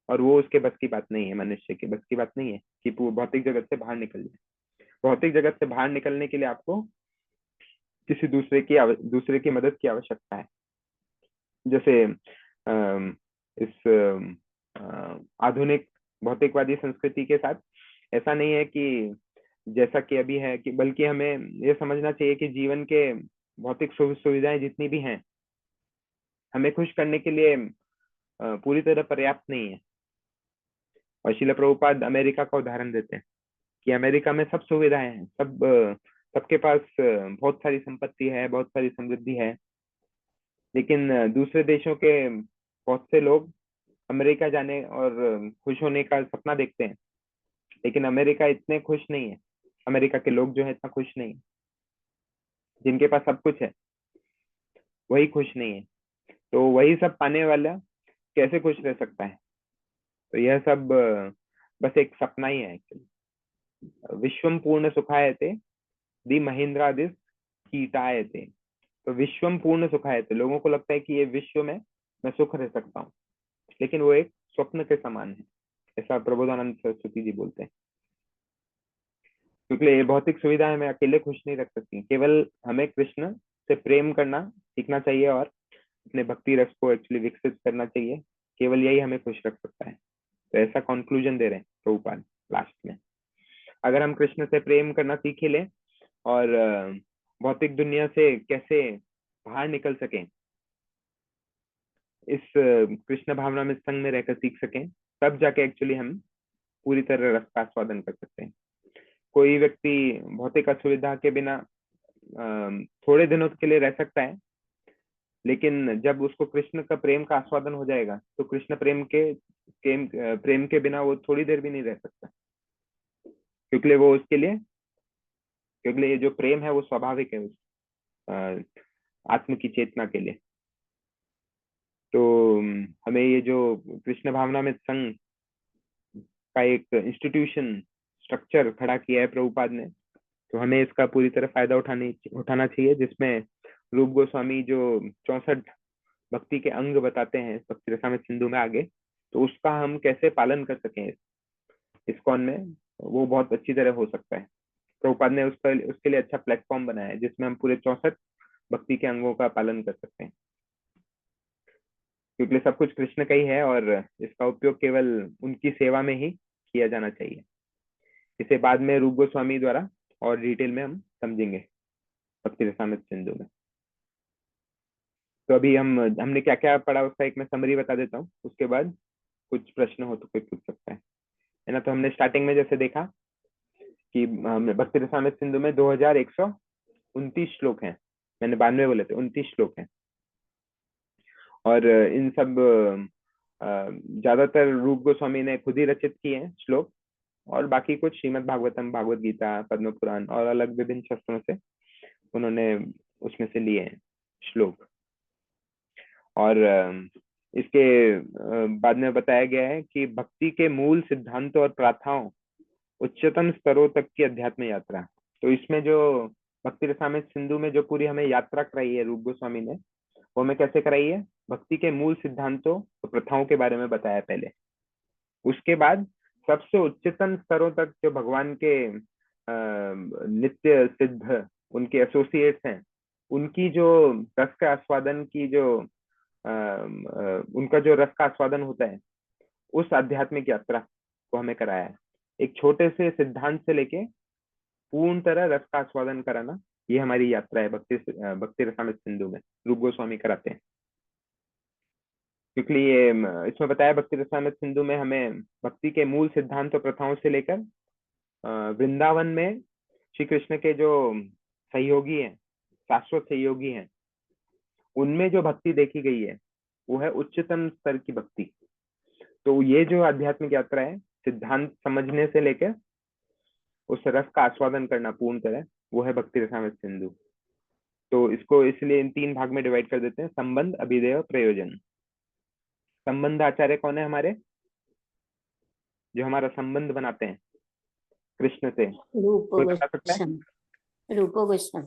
और वो उसके बस की बात नहीं है, मनुष्य की बस की बात नहीं है कि भौतिक जगत से बाहर निकल जाए। भौतिक जगत से बाहर निकलने के लिए आपको किसी दूसरे की मदद की आवश्यकता है। जैसे इस आधुनिक भौतिकवादी संस्कृति के साथ ऐसा नहीं है कि जैसा कि अभी है, कि बल्कि हमें यह समझना चाहिए कि जीवन के भौतिक सुविधाएं जितनी भी हैं हमें खुश करने के लिए पूरी तरह पर्याप्त नहीं है। और श्रील प्रभुपाद अमेरिका का उदाहरण देते हैं कि अमेरिका में सब सुविधाएं हैं, सबके पास बहुत सारी संपत्ति है, बहुत सारी समृद्धि है, लेकिन दूसरे देशों के बहुत से लोग अमेरिका जाने और खुश होने का सपना देखते हैं, लेकिन अमेरिका इतने खुश नहीं है, अमेरिका के लोग जो है इतना खुश नहीं है। जिनके पास सब कुछ है वही खुश नहीं है, तो वही सब पाने वाला कैसे खुश रह सकता है? तो यह सब बस एक सपना ही है एक्चुअली। विश्वम पूर्ण सुखायते दी महेंद्रादिस कीटायते। तो विश्वम पूर्ण सुखायते, लोगों को लगता है कि ये विश्व में मैं सुख रह सकता हूँ, लेकिन वो एक स्वप्न के समान है, ऐसा प्रबोधानंद सरस्वती जी बोलते हैं। क्योंकि ये भौतिक सुविधा हमें अकेले खुश नहीं रख सकती, केवल हमें कृष्ण से प्रेम करना सीखना चाहिए और अपने भक्ति रस को एक्चुअली विकसित करना चाहिए, केवल यही हमें खुश रख सकता है। तो ऐसा कंक्लूजन दे रहे हैं प्रभुपाद लास्ट में। अगर हम कृष्ण से प्रेम करना सीख ही लें और भौतिक दुनिया से कैसे बाहर निकल सकें, इस कृष्ण भावना में संग में रहकर सीख सकें, तब जाके एक्चुअली हम पूरी तरह रस का आस्वादन कर सकते हैं। कोई व्यक्ति भौतिक असुविधा के बिना थोड़े दिनों के लिए रह सकता है, लेकिन जब उसको कृष्ण का प्रेम का आस्वादन हो जाएगा तो कृष्ण प्रेम के बिना वो थोड़ी देर भी नहीं रह सकता, क्योंकि ये जो प्रेम है वो स्वाभाविक है उस आत्म की चेतना के लिए। तो हमें ये जो कृष्ण भावना में संघ का एक इंस्टीट्यूशन स्ट्रक्चर खड़ा किया है प्रभुपाद ने, तो हमें इसका पूरी तरह फायदा उठाना चाहिए, जिसमें रूप गोस्वामी जो 64 भक्ति के अंग बताते हैं भक्ति रसामृत सिंधु में आगे, तो उसका हम कैसे पालन कर सकें इस्कॉन में, वो बहुत अच्छी तरह हो सकता है। प्रभुपाद ने उसके लिए अच्छा प्लेटफॉर्म बनाया है जिसमें हम पूरे 64 भक्ति के अंगों का पालन कर सकते हैं, क्योंकि सब कुछ कृष्ण का ही है और इसका उपयोग केवल उनकी सेवा में ही किया जाना चाहिए। इसे बाद में रूप गोस्वामी द्वारा और डिटेल में हम समझेंगे भक्ति रसामृत सिंधु में। तो अभी हमने क्या क्या पढ़ा उसका एक मैं समरी बता देता हूँ, उसके बाद कुछ प्रश्न हो तो कोई पूछ सकता है ना। तो हमने स्टार्टिंग में जैसे देखा कि भक्ति रसामृत सिंधु में 2129 श्लोक हैं, मैंने 92 बोले थे, 29 श्लोक हैं, और इन सब ज्यादातर रूप गोस्वामी ने खुद ही रचित किए हैं श्लोक, और बाकी कुछ श्रीमद् भागवतम, भागवत गीता, पद्म पुराण और अलग विभिन्न शास्त्रों से उन्होंने उसमें से लिए हैं श्लोक। और इसके बाद में बताया गया है कि भक्ति के मूल सिद्धांतों और प्रार्थाओं, उच्चतम स्तरों तक की अध्यात्म यात्रा। तो इसमें जो भक्ति रसामृत सिंधु में जो पूरी हमें यात्रा कराई है रूप गोस्वामी ने, वो हमें कैसे कराई है, भक्ति के मूल सिद्धांतों और प्रथाओं के बारे में बताया पहले। उसके बाद सबसे उच्चतम स्तरों तक जो भगवान के नित्य सिद्ध उनके एसोसिएट्स हैं, उनकी जो रस का आस्वादन की जो उनका जो रस का आस्वादन होता है, उस आध्यात्मिक यात्रा को हमें कराया है। एक छोटे से सिद्धांत से लेके पूर्ण तरह रस का आस्वादन कराना, ये हमारी यात्रा है भक्ति रसामृत सिंधु में रूप गोस्वामी कराते हैं। क्योंकि ये इसमें बताया भक्ति रसामृत सिंधु में हमें भक्ति के मूल सिद्धांत और प्रथाओं से लेकर वृंदावन में श्री कृष्ण के जो सहयोगी हैं, शाश्वत सहयोगी हैं, उनमें जो भक्ति देखी गई है वो है उच्चतम स्तर की भक्ति। तो ये जो आध्यात्मिक यात्रा है, सिद्धांत समझने से लेकर उस रस का आस्वादन करना पूर्ण तरह, वो है भक्ति रसामृत सिंधु। तो इसको इसलिए इन 3 भाग में डिवाइड कर देते हैं, संबंध, अभिधेय और प्रयोजन। संबंध आचार्य कौन है हमारे, जो हमारा संबंध बनाते हैं कृष्ण से, कोई बता सकता है? रूप गोस्वामी।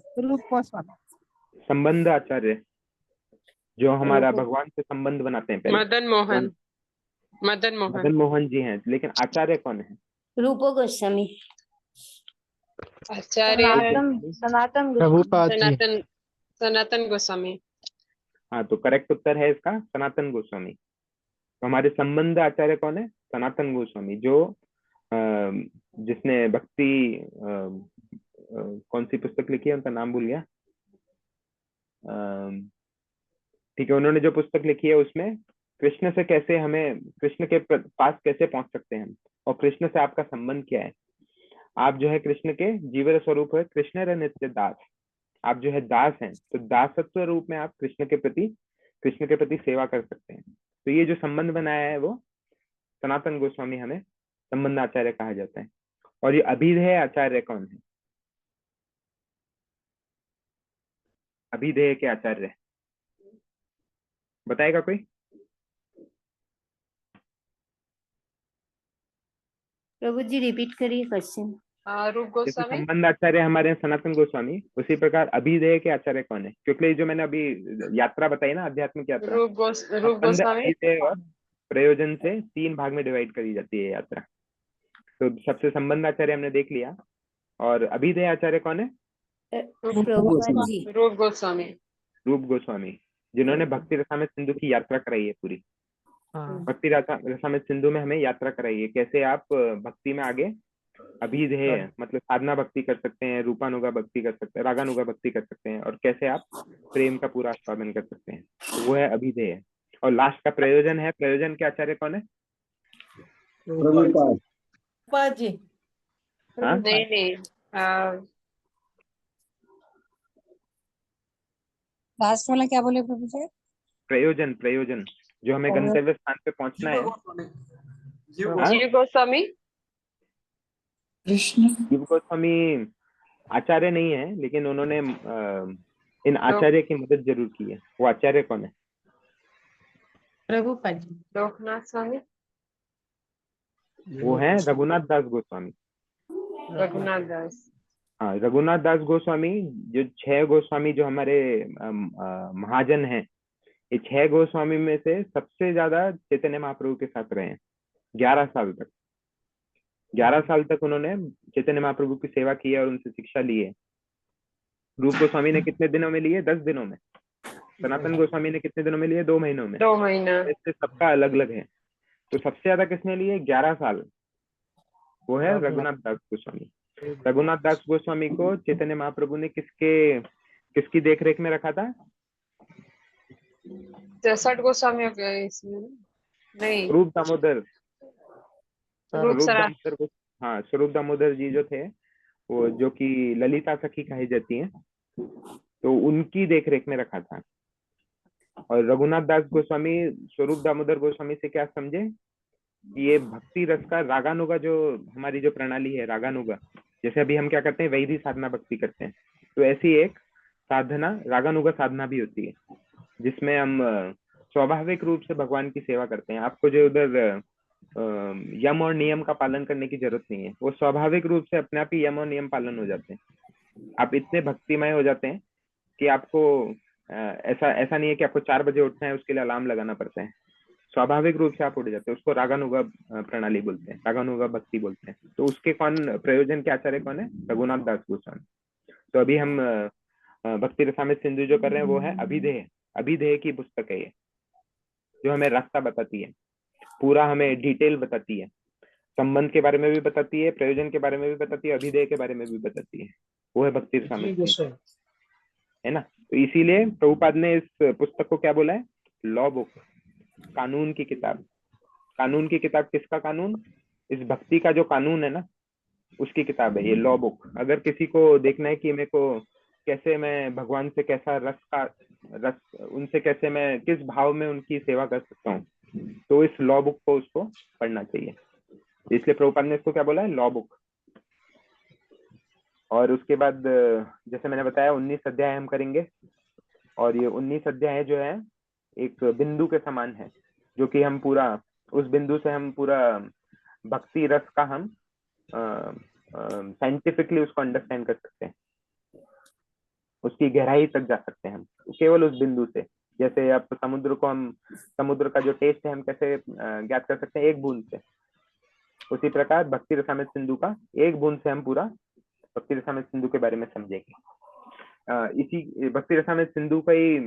संबंध आचार्य जो हमारा भगवान से संबंध बनाते हैं पहले, मदन मोहन जी हैं, लेकिन आचार्य कौन है? रूप गोस्वामी। सनातन गोस्वामी। हाँ, तो करेक्ट उत्तर है इसका सनातन गोस्वामी। तो हमारे संबंध आचार्य कौन है? सनातन गोस्वामी, जो जिसने भक्ति कौन सी पुस्तक लिखी है, उनका नाम भूल गया, ठीक है, उन्होंने जो पुस्तक लिखी है उसमें कृष्ण से कैसे हमें कृष्ण के पास कैसे पहुंच सकते हैं, और कृष्ण से आपका संबंध क्या है। आप जो है कृष्ण के जीवन स्वरूप है, कृष्ण रे नित्य दास, आप जो है दास हैं, तो दासत्व रूप में आप कृष्ण के प्रति सेवा कर सकते हैं। तो ये जो संबंध बनाया है वो सनातन गोस्वामी, हमें संबंध आचार्य कहा जाता है। और ये अभिधेय आचार्य कौन है? अभिधेय के आचार्य बताएगा कोई? प्रभु जी रिपीट करिए क्वेश्चन। रूप गोस्वामी। संबंध आचार्य हमारे सनातन गोस्वामी, उसी प्रकार अभिधेय के आचार्य कौन है? क्योंकि जो मैंने अभी यात्रा बताई ना, आध्यात्मिक यात्रा, रूप गोस्वामी और प्रयोजन से 3 भाग में डिवाइड करी जाती है यात्रा। तो सबसे संबंध आचार्य हमने देख लिया, और अभिधेय आचार्य कौन है? रूप गोस्वामी, जिन्होंने भक्ति रसामृत सिंधु की यात्रा कराई है पूरी। भक्ति रसामृत सिंधु में हमें यात्रा कराई है, कैसे आप भक्ति में आगे अभिधेय मतलब साधना भक्ति कर सकते हैं, रूपानुगा भक्ति कर सकते हैं, रागानुगा भक्ति कर सकते हैं, और कैसे आप प्रेम का पूरा आस्वादन कर सकते हैं, तो वो है अभिधेय। और लास्ट का प्रयोजन है। प्रयोजन के आचार्य कौन है? प्रभुपाद जी। हाँ? नहीं नहीं लास्ट वाला क्या बोले प्रभु जी? प्रयोजन, प्रयोजन जो हमें गंतव्य स्थान पे पहुंचना है। हाँ? जीव गोस्वामी। कृष्ण जीव गोस्वामी आचार्य नहीं है, लेकिन उन्होंने इन आचार्य की मदद जरूर की है। वो आचार्य कौन है? प्रभुपाद जी। लोकनाथ स्वामी। वो है रघुनाथ दास गोस्वामी। रघुनाथ दास। हाँ, रघुनाथ दास गोस्वामी, जो 6 गोस्वामी जो हमारे महाजन हैं, ये 6 गोस्वामी में से सबसे ज्यादा चैतन्य महाप्रभु के साथ रहे हैं 11 साल तक। 11 साल तक उन्होंने चैतन्य महाप्रभु की सेवा की है और उनसे शिक्षा ली है। रूप गोस्वामी ने कितने दिनों में लिए? 10 दिनों में। सनातन गोस्वामी ने कितने दिनों में लिए? 2 महीनों में। 2 महीना। इससे सबका अलग अलग है। तो सबसे ज्यादा किसने लिए? 11 साल। वो है रघुनाथ दास गोस्वामी। रघुनाथ दास गोस्वामी को चैतन्य महाप्रभु ने किसकी देखरेख में रखा था? 63 गोस्वामी हो गए इसमें। नहीं, स्वरूप दामोदर। रूप सनातन। हाँ, स्वरूप दामोदर जी जो थे, वो जो कि ललिता सखी कही जाती हैं, तो उनकी देखरेख में रखा था। और रघुनाथ दास गोस्वामी स्वरूप दामोदर गोस्वामी से क्या समझे? ये भक्ति रस का रागानुगा, जो हमारी जो प्रणाली है रागानुगा, जैसे अभी हम क्या करते हैं, वैधि साधना भक्ति करते हैं, तो ऐसी एक साधना रागानुगा साधना भी होती है, जिसमें हम स्वाभाविक रूप से भगवान की सेवा करते हैं। आपको जो उधर यम और नियम का पालन करने की जरूरत नहीं है, वो स्वाभाविक रूप से अपने आप ही यम और नियम पालन हो जाते हैं। आप इतने भक्तिमय हो जाते हैं कि आपको ऐसा नहीं है कि आपको 4 बजे उठना है, उसके लिए अलार्म लगाना पड़ता है। स्वाभाविक रूप से आप उठ जाते हैं। उसको रागानुगा प्रणाली बोलते हैं, रागानुगा भक्ति बोलते हैं। तो उसके प्रयोजन के आचार्य कौन है? रघुनाथ दास गोस्वामी। तो अभी हम भक्ति रसामृत सिंधु जो कर रहे हैं वो है अभिधेय। अभिधेय की पुस्तक है ये, जो हमें रास्ता बताती है, पूरा हमें डिटेल बताती है, संबंध के बारे में भी बताती है, प्रयोजन के बारे में भी बताती है, अभिधेय के बारे में भी बताती है। वो है भक्ति रसामृत सिंधु, है ना। तो इसीलिए प्रभुपाद ने इस पुस्तक को क्या बोला है? लॉ बुक, कानून की किताब। कानून की किताब किसका कानून? इस भक्ति का जो कानून है ना, उसकी किताब है ये लॉ बुक। अगर किसी को देखना है कि मेरे को कैसे मैं भगवान से कैसा रस उनसे कैसे मैं किस भाव में उनकी सेवा कर सकता हूँ, तो इस लॉ बुक को उसको पढ़ना चाहिए। इसलिए प्रभुपाद ने इसको क्या बोला है? Law book. और उसके बाद जैसे मैंने बताया 19 अध्याय हम करेंगे, और ये 19 अध्याय जो है एक बिंदु के समान है, जो कि हम पूरा उस बिंदु से हम पूरा भक्ति रस का हम साइंटिफिकली उसको अंडरस्टैंड कर सकते हैं, उसकी गहराई तक जा सकते हैं हम केवल उस बिंदु से। जैसे आप समुद्र का जो टेस्ट है हम कैसे ज्ञात कर सकते हैं? एक बूंद से। उसी प्रकार भक्ति रसामृत सिंधु का एक बूंद से हम पूरा भक्ति रसामृत सिंधु के बारे में समझेंगे। इसी भक्ति रसामृत सिंधु का ही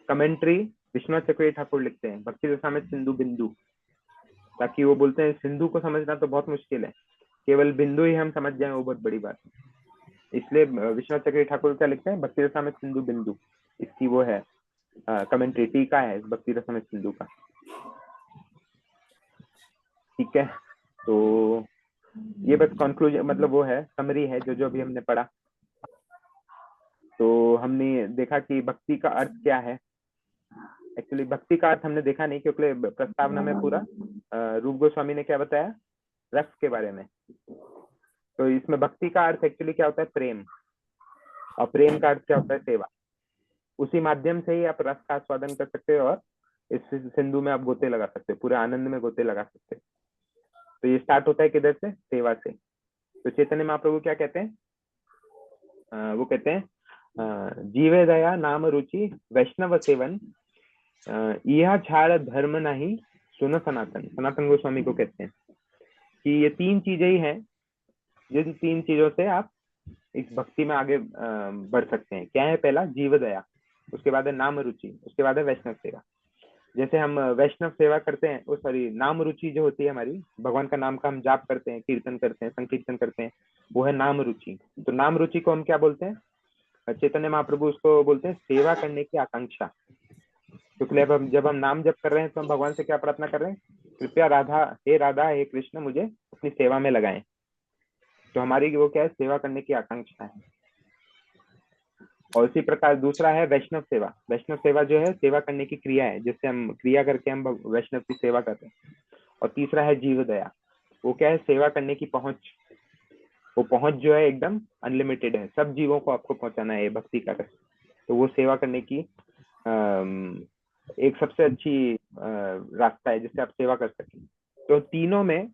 कमेंट्री विश्वनाथ चक्रवर्ती ठाकुर लिखते हैं, भक्ति रसामृत सिंधु बिंदु, ताकि वो बोलते हैं सिंधु को समझना तो बहुत मुश्किल है, केवल बिंदु ही हम समझ जाए वो बहुत बड़ी बात है। इसलिए विश्वनाथ चक्रवर्ती ठाकुर क्या लिखते हैं? भक्ति रसामृत सिंधु बिंदु। इसकी वो है कमेंट्री, टीका है भक्ति रसामृत सिंधु का। ठीक है, तो ये बस कंक्लूजन, मतलब वो है समरी है जो अभी हमने पढ़ा। तो हमने देखा कि भक्ति का अर्थ क्या है। एक्चुअली भक्ति का अर्थ हमने देखा नहीं, क्योंकि प्रस्तावना में पूरा रूप गोस्वामी ने क्या बताया? रस के बारे में। तो इसमें भक्ति का अर्थ एक्चुअली क्या होता है? प्रेम। और प्रेम का अर्थ क्या होता है? सेवा। उसी माध्यम से ही आप रस का आस्वादन कर सकते हो और इस सिंधु में आप गोते लगा सकते हो, पूरे आनंद में गोते लगा सकते हो। तो ये स्टार्ट होता है किधर से? सेवा से। तो चैतन्य महाप्रभु क्या कहते हैं? वो कहते हैं जीवे दया नाम रुचि वैष्णव सेवन, यह छाड़ धर्म नहीं सुनो सनातन। सनातन गोस्वामी को कहते हैं कि ये 3 चीजें ही हैं, जिन 3 चीजों से आप इस भक्ति में आगे बढ़ सकते हैं। क्या है? पहला जीव दया, उसके बाद है नाम रुचि, उसके बाद है वैष्णव सेवा। जैसे हम वैष्णव सेवा करते हैं, वो सॉरी नाम रुचि जो होती है हमारी, भगवान का नाम का हम जाप करते हैं, कीर्तन करते हैं, संकीर्तन करते हैं, वो है नाम रुचि। तो नाम रुचि को हम क्या बोलते हैं? चैतन्य महाप्रभु उसको बोलते हैं सेवा करने की आकांक्षा। क्योंकि जब हम नाम जप कर रहे हैं तो हम भगवान से क्या प्रार्थना कर रहे हैं? कृपया राधा हे कृष्ण मुझे अपनी सेवा में लगाएं। तो हमारी वो क्या है? सेवा करने की आकांक्षा है। और इसी प्रकार दूसरा है वैष्णव सेवा। वैष्णव सेवा जो है सेवा करने की क्रिया है, जिससे हम क्रिया करके हम वैष्णव की सेवा करते हैं। और तीसरा है जीव दया। वो क्या है? सेवा करने की पहुंच। वो पहुंच जो है एकदम अनलिमिटेड है, सब जीवों को आपको पहुंचाना है भक्ति का रस। तो वो सेवा करने की एक सबसे अच्छी रास्ता है जिससे आप सेवा कर सकें। तो तीनों में,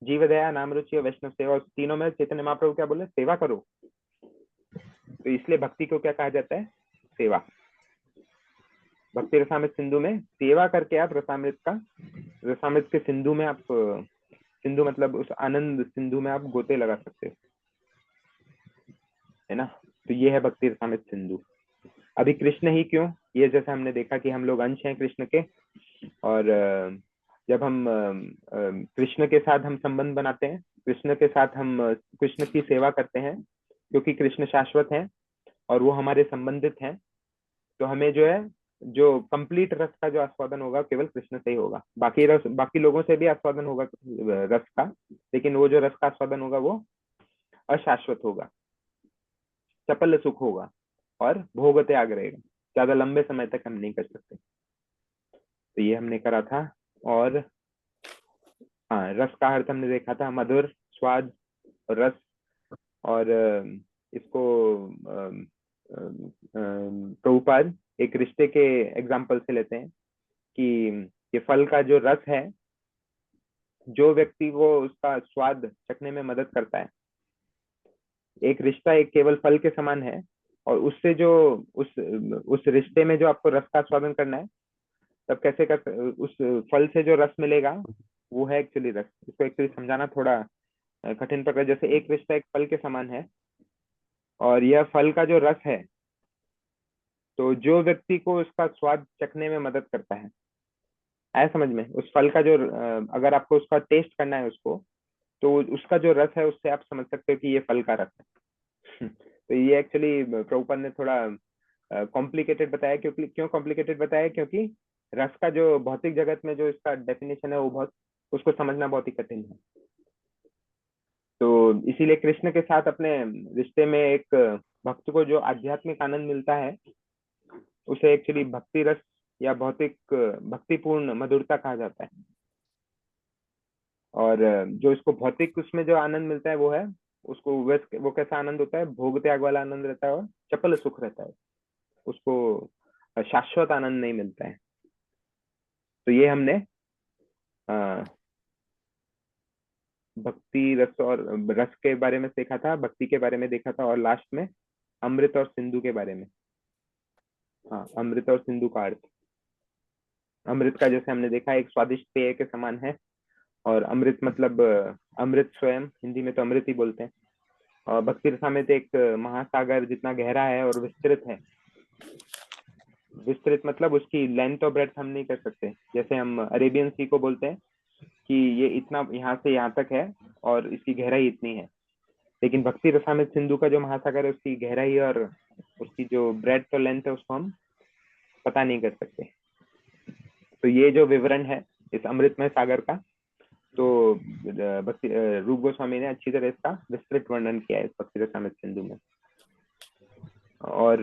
जीव दया, नाम रुचि और वैष्णव सेवा, तीनों में चैतन्य महाप्रभु क्या बोले? सेवा करो। तो इसलिए भक्ति को क्या कहा जाता है? सेवा। भक्ति रसामृत सिंधु में सेवा करके आप रसामृत के सिंधु में आप, सिंधु मतलब उस आनंद सिंधु में आप गोते लगा सकते हो, है ना। तो ये है भक्ति रसामृत सिंधु। अभी कृष्ण ही क्यों? ये जैसे हमने देखा कि हम लोग अंश हैं कृष्ण के, और जब हम कृष्ण के साथ हम संबंध बनाते हैं, कृष्ण के साथ हम कृष्ण की सेवा करते हैं, क्योंकि कृष्ण शाश्वत हैं और वो हमारे संबंधित हैं, तो हमें जो है जो कंप्लीट रस का जो आस्वादन होगा केवल कृष्ण से ही होगा। बाकी लोगों से भी आस्वादन होगा रस का, लेकिन वो जो रस का आस्वादन होगा वो अशाश्वत होगा, चपल सुख होगा और भोग त्याग रहेगा, ज्यादा लंबे समय तक हम नहीं कर सकते। तो ये हमने करा था। और हाँ, रस का अर्थ हमने देखा था, मधुर, स्वाद, रस। और इसको प्रभुपाद एक रिश्ते के एग्जाम्पल से लेते हैं कि ये फल का जो रस है, जो व्यक्ति को उसका स्वाद चखने में मदद करता है, एक रिश्ता एक केवल फल के समान है, और उससे जो उस रिश्ते में जो आपको रस का स्वादन करना है, तब कैसे उस फल से जो रस मिलेगा वो है एक्चुअली रस। इसको एक्चुअली समझाना थोड़ा कठिन पड़ रहा है। जैसे एक रिश्ता एक फल के समान है, और यह फल का जो रस है, तो जो व्यक्ति को उसका स्वाद चखने में मदद करता है, आया समझ में? उस फल का जो अगर आपको उसका टेस्ट करना है उसको, तो उसका जो रस है उससे आप समझ सकते हो कि ये फल का रस है। तो ये एक्चुअली प्रभुपाद ने थोड़ा कॉम्प्लिकेटेड बताया। क्यों कॉम्प्लिकेटेड बताया? क्योंकि रस का जो भौतिक जगत में जो इसका डेफिनेशन है वो उसको समझना बहुत ही कठिन है। तो इसीलिए कृष्ण के साथ अपने रिश्ते में एक भक्त को जो आध्यात्मिक आनंद मिलता है, उसे एक्चुअली भक्ति रस या भक्तिपूर्ण मधुरता कहा जाता है। और जो इसको भौतिक उसमें जो आनंद मिलता है वो है उसको वो कैसा आनंद होता है? भोग त्याग वाला आनंद रहता है और चपल सुख रहता है, उसको शाश्वत आनंद नहीं मिलता है। तो ये हमने भक्ति रस और रस के बारे में देखा था, भक्ति के बारे में देखा था, और लास्ट में अमृत और सिंधु के बारे में। हाँ, अमृत और सिंधु का अर्थ, अमृत का जैसे हमने देखा एक स्वादिष्ट पेय के समान है, और अमृत मतलब अमृत स्वयं, हिंदी में तो अमृत ही बोलते हैं। और भक्ति रसामृत एक महासागर जितना गहरा है और विस्तृत है। विस्तृत मतलब उसकी लेंथ और ब्रेड्थ हम नहीं कर सकते। जैसे हम अरेबियन सी को बोलते हैं कि ये इतना यहाँ से यहाँ तक है और इसकी गहराई इतनी है, लेकिन भक्ति रसामृत सिंधु का जो महासागर है उसकी गहराई और उसकी जो ब्रेड्थ और लेंथ है उसको हम पता नहीं कर सकते। तो ये जो विवरण है इस अमृतमय सागर का, तो भक्ति रूप गोस्वामी ने अच्छी तरह इसका विस्तृत वर्णन किया है इस भक्ति रसामृत सिंधु में। और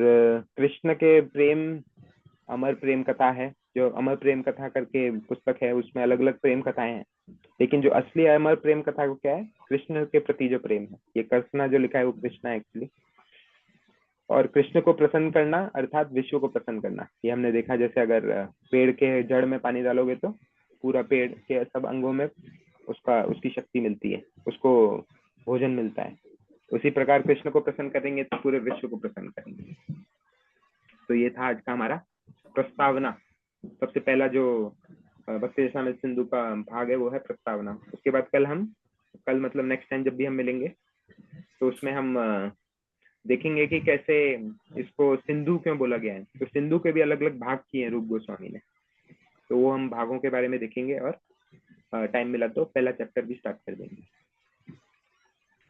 कृष्ण के प्रेम अमर प्रेम कथा है, जो अमर प्रेम कथा करके पुस्तक है, उसमें अलग अलग प्रेम कथाएं हैं, लेकिन जो असली अमर प्रेम कथा को क्या है? कृष्ण के प्रति जो प्रेम है, ये कृष्णा जो लिखा है वो कृष्णा एक्चुअली। और कृष्ण को प्रसन्न करना अर्थात विश्व को प्रसन्न करना, ये हमने देखा। जैसे अगर पेड़ के जड़ में पानी डालोगे तो पूरा पेड़ के सब अंगों में उसकी शक्ति मिलती है, उसको भोजन मिलता है। उसी प्रकार कृष्ण को प्रसन्न करेंगे तो पूरे विश्व को प्रसन्न करेंगे। तो ये था आज का हमारा प्रस्तावना। सबसे पहला जो भक्ति रसामृत सिंधु का भाग है वो है प्रस्तावना। उसके बाद कल मतलब नेक्स्ट टाइम जब भी हम मिलेंगे तो उसमें हम देखेंगे कि कैसे इसको सिंधु क्यों बोला गया है। तो सिंधु के भी अलग अलग भाग किए हैं रूप गोस्वामी ने। तो वो हम भागों के बारे में देखेंगे और टाइम मिला तो पहला चैप्टर भी स्टार्ट कर देंगे।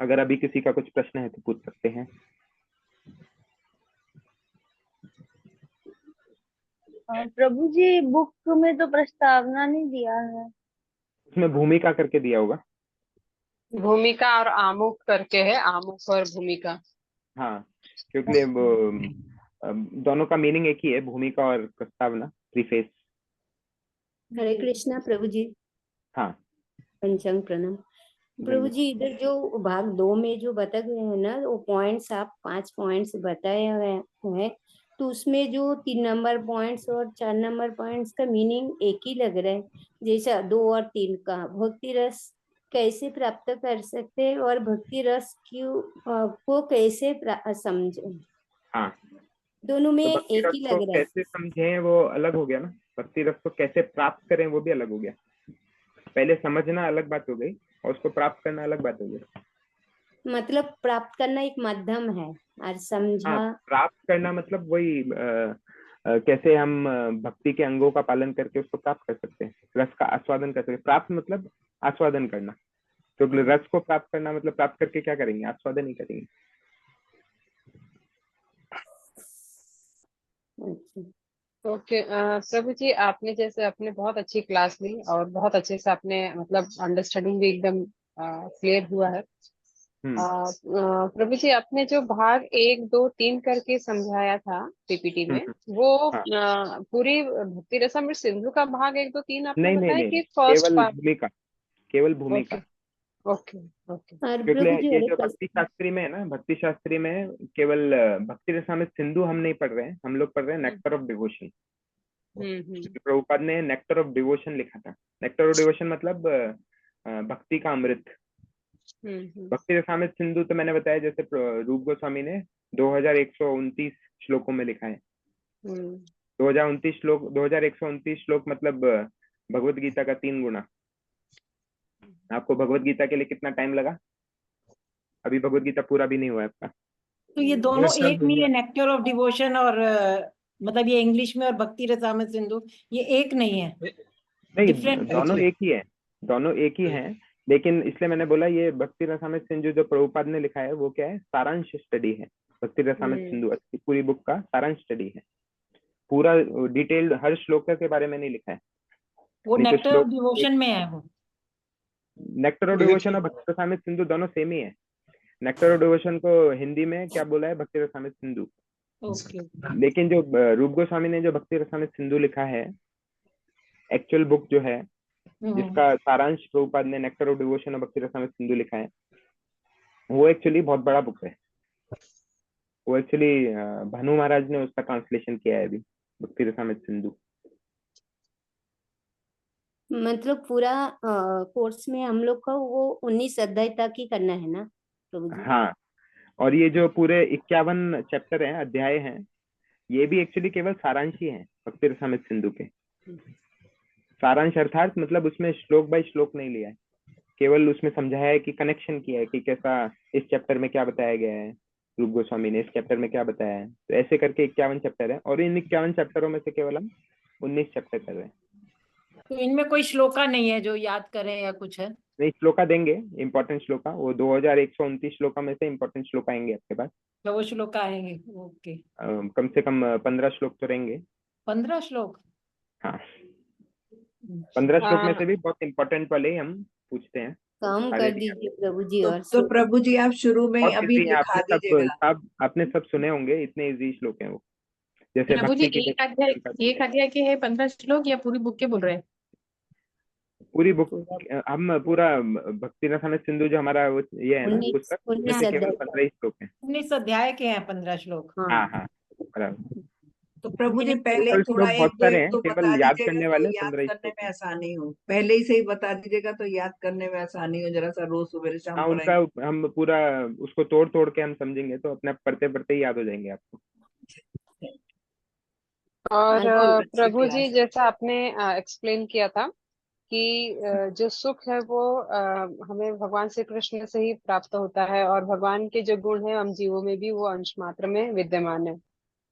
अगर अभी किसी का कुछ प्रश्न है तो पूछ सकते हैं। प्रभु जी बुक में तो प्रस्तावना नहीं दिया है। उसमें भूमिका करके दिया होगा। भूमिका और आमुख करके है, आमुख और भूमिका। हाँ, क्योंकि वो दोनों का मीनिंग एक ही है, भूमिका और प्रस्तावना, प्रीफेस। हरे कृष्णा प्रभु जी। हाँ, पंचांग प्रणाम प्रभु जी। इधर जो भाग 2 में जो बता गए हैं ना, वो पॉइंट्स आप 5 पॉइंट्स बताए हुए हैं, तो उसमें जो 3 नंबर पॉइंट्स और 4 नंबर पॉइंट्स का मीनिंग एक ही लग रहा है। जैसा 2 और 3 का भक्ति रस कैसे प्राप्त कर सकते हैं और भक्ति रस को कैसे समझे, हाँ, दोनों में तो भक्ति एक रस ही को लग रहा है। कैसे समझें वो अलग हो गया ना, भक्ति रस को कैसे प्राप्त करें वो भी अलग हो गया। पहले समझना अलग बात हो गई और उसको प्राप्त करना अलग बात हो गई। मतलब प्राप्त करना एक माध्यम है और हाँ, समझा। प्राप्त करना मतलब वही कैसे हम भक्ति के अंगों का पालन करके उसको प्राप्त कर सकते हैं, रस का आस्वादन कर सकते हैं। प्राप्त मतलब आस्वादन करना, तो रस को प्राप्त करना मतलब प्राप्त करके क्या करेंगे, आस्वादन ही करेंगे। ओके प्रभु जी, आपने जैसे आपने बहुत अच्छी क्लास ली और बहुत अच्छे से आपने मतलब अंडरस्टैंडिंग भी एकदम क्लियर हुआ है। प्रभु जी, आपने जो भाग 1, 2, 3 करके समझाया था पीपीटी में, वो हाँ। पूरी भक्ति रसामृत सिंधु का भाग 1, 2, 3 आपने नहीं नहीं बताया नहीं, कि फर्स्ट केवल पार्ट? भूमिका, केवल भूमिका। Okay okay. और क्योंकि प्रभु जी ये हरे जो कृष्ण। भक्ति शास्त्री में है ना, भक्ति शास्त्री में केवल भक्ति रसामृत सिंधु हम नहीं पढ़ रहे हैं, हम लोग पढ़ रहे हैं नेक्टर ऑफ डिवोशन। प्रभुपाद ने नेक्टर ऑफ डिवोशन लिखा था। नेक्टर ऑफ डिवोशन मतलब भक्ति का अमृत। भक्ति रसामृत सिंधु तो मैंने बताया जैसे रूप गोस्वामी ने 2129 श्लोकों में लिखा है। 2129 श्लोक मतलब भगवत गीता का 3 गुना। आपको भगवत गीता के लिए कितना टाइम लगा? अभी भगवत गीता पूरा भी नहीं हुआ है आपका। तो ये दोनों एक नहीं है, नेक्टर ऑफ डिवोशन और मतलब ये इंग्लिश में और भक्ति रसामृत सिंधु ये एक नहीं है, नहीं, डिफरेंट। दोनों एक ही है, दोनों एक ही हैं। लेकिन इसलिए मैंने बोला ये भक्ति रसामृत सिंधु जो प्रभुपाद ने लिखा है वो क्या है, सारांश स्टडी है। भक्ति रसामृत सिंधु पूरी बुक का सारांश स्टडी है, पूरा डिटेल्ड हर श्लोक के बारे में नहीं लिखा है। वो नहीं तो नेक्टर ऑफ डिवोशन में है। वो नेक्टर ऑफ डिवोशन और भक्ति रसामृत सिंधु दोनों सेम ही है। नेक्टर ऑफ डिवोशन को हिंदी में क्या बोला है, भक्ति रसामृत सिंधु। लेकिन जो रूप गोस्वामी ने जो भक्ति रसामृत सिंधु लिखा है, एक्चुअल बुक जो है जिसका सारांश प्रभुपाद ने नेक्टर ऑफ डिवोशन और भक्ति रसामृत सिंधु लिखा है, वो एक्चुअली बहुत बड़ा बुक है। वो एक्चुअली भानु महाराज ने उसका ट्रांसलेशन किया है अभी, भक्ति रसामृत सिंधु। मतलब पूरा कोर्स में हम लोग का वो 19 अध्याय तक ही करना है ना प्रभु जी? हाँ, और ये जो पूरे 51 चैप्टर हैं, अध्याय हैं, ये भी एक्चुअली केवल सारांश ही है भक्ति रसामृत सिंधु के। सारांश अर्थात मतलब उसमें श्लोक बाय श्लोक नहीं लिया है, केवल उसमें समझाया है कि कनेक्शन किया है कि कैसा इस चैप्टर में क्या बताया गया है, रूप गोस्वामी ने इस चैप्टर में क्या बताया है। तो ऐसे करके 51 चैप्टर है और इन 51 चैप्टरों में से केवल हम 19 चैप्टर कर रहे हैं। तो इनमें कोई श्लोका नहीं है जो याद करें या कुछ है? नहीं, श्लोका देंगे, इंपॉर्टेंट श्लोका, वो 2129 श्लोका में से इंपॉर्टेंट श्लोका आएंगे आपके पास। तो वो श्लोका आएंगे, ओके। कम से कम 15 श्लोक तो रहेंगे। 15 श्लोक? हाँ, 15 श्लोक में से भी बहुत इंपॉर्टेंट वाले हम पूछते हैं। काम कर दीजिए प्रभु जी। और तो प्रभु जी आप शुरू में बहुत अभी easy है, दिखा दीजिएगा। आपने सब सुने होंगे, इतने इजी श्लोक हैं वो। जैसे प्रभु जी भक्ति की एक अध्याय के है 15 श्लोक या पूरी बुक के बोल रहे हैं? पूरी बुक, हम पूरा भक्ति रसामृत सिंधु जो हमारा वो ये है ना पुस्तक, उसमें केवल 15 ही श्लोक हैं। 19 अध्याय के हैं 15 श्लोक। हाँ हाँ, बराबर। तो प्रभु जी पहले टोटल थोड़ा श्लोक एक बहुत दो सारे एक हैं, तो केवल बता याद दीजिएगा करने तो वाले याद 15 ही करने श्लोक में हैं। आसानी हो। पहले ही से ही बता दीजिएगा तो याद करने में आसानी हो, जरा सा रोज सुबह शाम हाँ, पढ़ेंगे। उनका हम पूरा उसको तोड़ तोड़ के हम समझेंगे तो अपने आप पढ़ते पढ़ते ही याद हो जाएंगे आपको। और बहुत अच्छी प्रभु क्लास जी, है। जैसा आपने एक्सप्लेन किया था कि जो सुख है वो हमें भगवान श्री कृष्ण से ही प्राप्त होता है और भगवान के जो गुण है हम जीवों में भी वो अंश मात्र में विद्यमान है।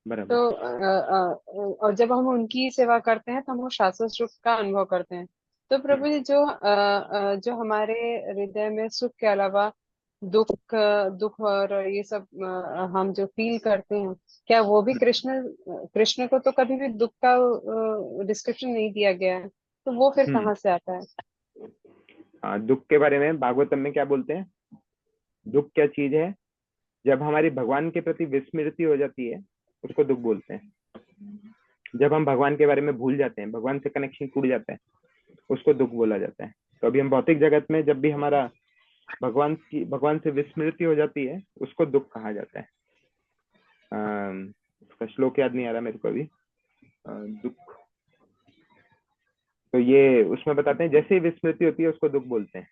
बराबर। तो और जब हम उनकी सेवा करते हैं तो हम वो शाश्वत सुख का अनुभव करते हैं। तो प्रभु जी जो हमारे हृदय में सुख के अलावा दुख और ये सब हम जो फील करते हैं, क्या वो भी कृष्ण कृष्ण को तो कभी भी दुख का डिस्क्रिप्शन नहीं दिया गया है, तो वो फिर कहाँ से आता है? दुख के बारे में भागवतम में क्या बोलते हैं? दुख क्या चीज है? जब हमारी भगवान के प्रति विस्मृति हो जाती है उसको दुख बोलते हैं। जब हम भगवान के बारे में भूल जाते हैं, भगवान से कनेक्शन टूट जाता है, उसको दुख बोला जाता है। तो अभी हम भौतिक जगत में जब भी हमारा भगवान से विस्मृति हो जाती है उसको दुख कहा जाता है। उसका श्लोक याद नहीं आ रहा मेरे को अभी। दुख तो ये उसमें बताते हैं जैसे ही विस्मृति होती है उसको दुख बोलते हैं।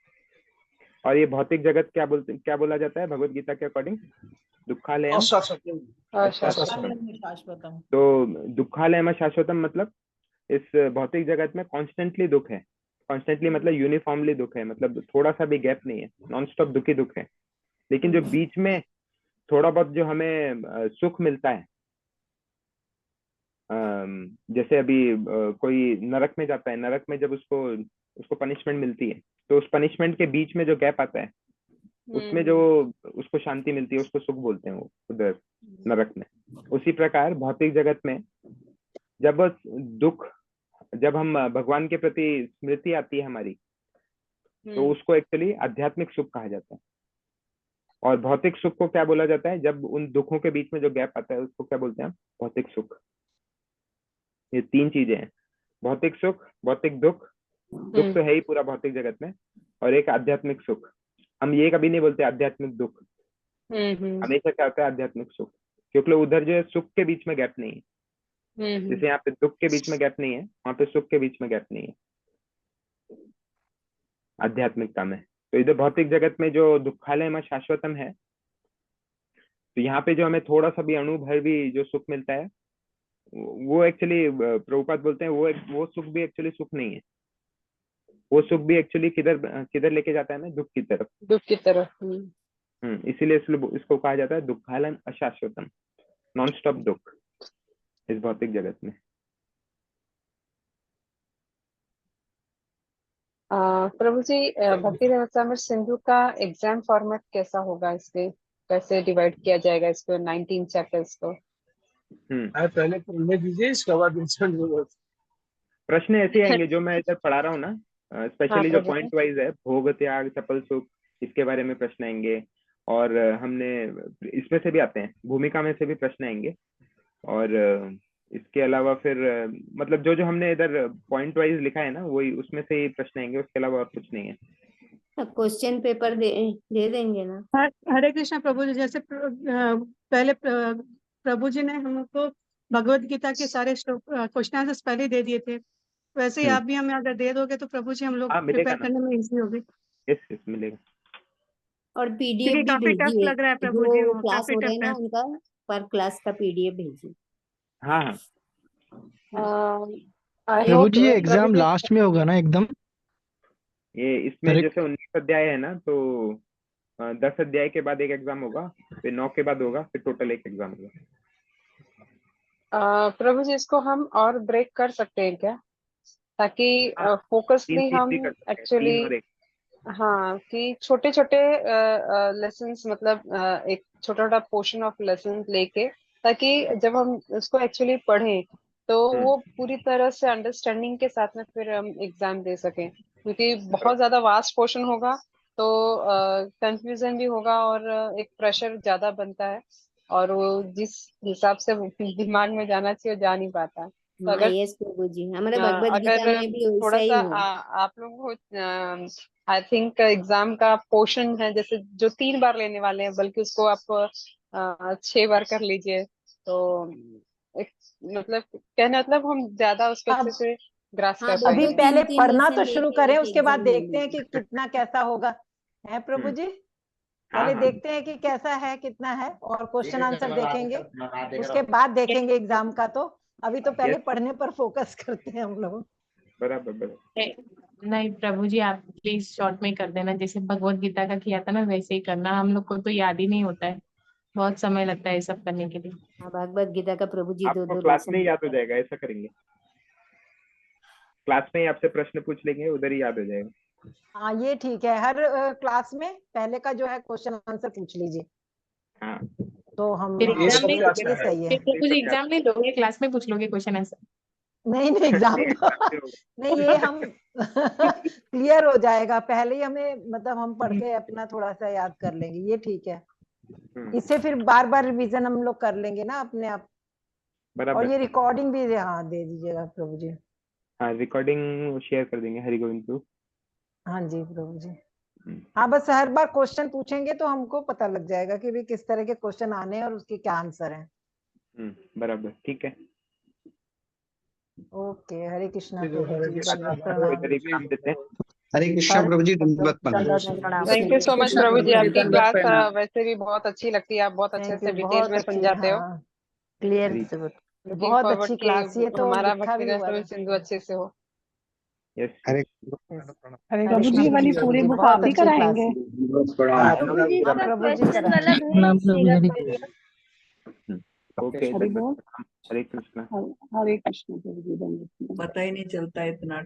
और ये भौतिक जगत क्या बोला जाता है भगवत गीता के अकॉर्डिंग? दुखालयम शाश्वतम। तो दुखालयम शाश्वतम मतलब इस भौतिक जगत में कॉन्स्टेंटली दुख है। कॉन्स्टेंटली मतलब यूनिफॉर्मली दुख है, मतलब थोड़ा सा भी गैप नहीं है, नॉन स्टॉप दुख है। लेकिन जो बीच में थोड़ा बहुत जो हमें सुख मिलता है, जैसे अभी कोई नरक में जाता है, नरक में जब उसको पनिशमेंट मिलती है तो उस पनिशमेंट के बीच में जो गैप आता है उसमें जो उसको शांति मिलती है उसको सुख बोलते हैं वो उधर नरक में। उसी प्रकार भौतिक जगत में जब हम भगवान के प्रति स्मृति आती है हमारी, तो उसको एक्चुअली आध्यात्मिक सुख कहा जाता है। और भौतिक सुख को क्या बोला जाता है? जब उन दुखों के बीच में जो गैप आता है उसको क्या बोलते हैं? भौतिक सुख। ये तीन चीजें हैं, भौतिक सुख, भौतिक दुख तो है ही पूरा भौतिक जगत में, और एक आध्यात्मिक सुख। हम ये कभी नहीं बोलते आध्यात्मिक दुख, हमेशा क्या होता है? आध्यात्मिक सुख। क्योंकि उधर जो है सुख के बीच में गैप नहीं है, जैसे यहाँ पे दुख के बीच में गैप नहीं है, वहां पे सुख के बीच में गैप नहीं है आध्यात्मिकता में। तो इधर भौतिक जगत में जो दुखालय में शाश्वतम है, तो यहाँ पे जो हमें थोड़ा सा भी अणु भर भी जो सुख मिलता है वो एक्चुअली प्रभुपाद बोलते हैं वो सुख भी एक्चुअली सुख नहीं है। वो सुख भी एक्चुअली किधर लेके जाता है ना? दुख की तरफ। दुख की तरफ। इसीलिए इसको कहा जाता है दुखालयम अशाश्वतम, नॉन स्टॉप दुख इस भौतिक जगत में। प्रभु जी, भक्ति रसामृत सिंधु का एग्जाम फॉर्मेट कैसा होगा? इसके कैसे डिवाइड किया जाएगा इसको 19 चैप्टर्स को? पहले पढ़ने दीजिए, इसके बाद प्रश्न ऐसे आएंगे जो मैं इधर पढ़ा रहा हूँ ना, स्पेशली जो पॉइंट वाइज है, भोग त्याग चपल सुख, इसके बारे में प्रश्न आएंगे। और हमने इसमें से भी आते हैं, भूमिका में से भी प्रश्न आएंगे। और इसके अलावा फिर मतलब जो हमने इधर पॉइंट वाइज लिखा है ना, वही उसमें से ही प्रश्न आएंगे, उसके अलावा और कुछ नहीं है। क्वेश्चन पेपर दे देंगे ना? हरे कृष्णा प्रभु जी। जैसे पहले प्रभु जी ने हमको भगवत गीता के सारे क्वेश्चन आंसर्स पहले दे दिए थे, वैसे ही आप भी हमें अगर दे दोगे तो प्रभु जी हम लोग प्रिपेयर करने में इजी होगी। यस मिलेगा। और पीडीएफ भी काफी टफ भेजिए, लग रहा है प्रभु जी, जो वो क्लास काफी हो रहा है टफ ना है। उनका पर क्लास का पीडीएफ भेजिए। हाँ प्रभु जी ये एग्जाम लास्ट में होगा ना एकदम? ये इसमें जैसे 19 अध्याय है ना, तो 10 अध्याय के बाद एक एग्जाम होगा, फिर 9 के बाद होगा, फिर टोटल एक एग्जाम होगा। प्रभु जी, इसको हम और ब्रेक कर सकते हैं क्या, ताकि फोकसली हम एक्चुअली हाँ कि छोटे छोटे लेसन्स, मतलब एक छोटा छोटा पोर्शन ऑफ लेसन लेके, ताकि जब हम उसको एक्चुअली पढ़ें तो वो पूरी तरह से अंडरस्टैंडिंग के साथ में फिर हम एग्जाम दे सकें। क्योंकि बहुत ज्यादा वास्ट पोर्शन होगा तो कंफ्यूजन भी होगा और एक प्रेशर ज्यादा बनता है, और वो जिस हिसाब से दिमाग में जाना चाहिए वो जा नहीं पाता। तो अगर यस प्रभु जी, हमारे भगवत गीता में भी थोड़ा वैसा ही सा है। आप लोगों को आई थिंक एग्जाम का पोर्शन है जैसे जो 3 बार लेने वाले हैं, बल्कि उसको आप 6 बार कर लीजिए, तो मतलब कहने मतलब हम ज्यादा उसको अच्छे से ग्रास कर अभी पाएंगे। पहले पढ़ना तो शुरू करें, उसके बाद देखते हैं कि कितना कैसा होगा, है प्रभु जी? पहले देखते हैं कि कैसा है, कितना है, और क्वेश्चन आंसर देखेंगे, उसके बाद देखेंगे एग्जाम का। तो अभी तो पहले पढ़ने पर फोकस करते हैं हम लोग। बराबर। नहीं प्रभु जी, आप प्लीज शॉर्ट में कर देना, जैसे भगवत गीता का किया था ना वैसे ही करना, हम लोग को तो याद ही नहीं होता है। बहुत समय लगता है ये सब करने के लिए। हाँ, भागवत गीता का प्रभु जी दो आपको दो क्लास में ही लेसन याद हो जाएगा, ऐसा करेंगे। क्लास में ही आपसे प्रश्न पूछ लेंगे, उधर ही याद हो जाएगा। हाँ ये ठीक है, हर क्लास में पहले का जो है क्वेश्चन आंसर पूछ लीजिए, हाँ, तो हम फिर हाँ, ये एग्जाम सबसे नहीं अच्छा ये है। सही है। फिर प्रभु जी एग्जाम नहीं लोगे, क्लास में पूछ लोगे क्वेश्चन आंसर? नहीं नहीं एग्जाम तो नहीं, ये हम क्लियर हो जाएगा, पहले ही हमें मतलब हम पढ़ के अपना थोड़ा सा याद कर लेंगे, ये ठीक है। इससे फिर बार बार रिवीजन हम लोग कर लेंगे ना अपने आप। और बराबर। ये रिकॉर्डिंग भी हाँ दे दीजिएगा प्रभु जी। हाँ, रिकॉर्डिंग शेयर कर देंगे हरि गोविंद को। हाँ जी प्रभु जी। हाँ बस हर बार क्वेश्चन पूछेंगे तो हमको पता लग जाएगा कि भी किस तरह के क्वेश्चन आने हैं और उसके क्या आंसर हैं। बराबर, ठीक है। ओके, हरे कृष्णा हरे प्रभु जी, कृष्णा दंडवत कोई प्रणाम। इधर एग्जाम देते हैं। हरे कृष्णा प्रभु जी, दंडवत प्रणाम। Thank you so much Krishna प्रभु जी, प्रभु जी, आपकी दंडवत क्लास प्रणाम। वैसे भी बहुत अच्छी लगती है, आप बहुत अच्छे थैंक से यू, डिटेल बहुत में अच्छी, समझाते हो। हाँ क्लियर हरि से लुकिंग बहुत फॉरवर्ड अच्छी कि क्लास, ये तो हमारा लिखा भी भक्ति हुआ रस था। सिंधु अच्छे से हो। यस। हरे हरे प्रभु कृष्णा जी वाली प्रभु पूरी जी, बुक बहुत आप ही अच्छी क्लास। कराएंगे? प्रभु जी हाँ इसका प्रभु जी क्वेश्चन वाला कराएंगे। भेज दीजिएगा पीडीएफ। ओके, हरि बोल। हरे कृष्णा। हरे कृष्ण प्रभु जी, दंडवत प्रणाम। पता ही नहीं चलता इतना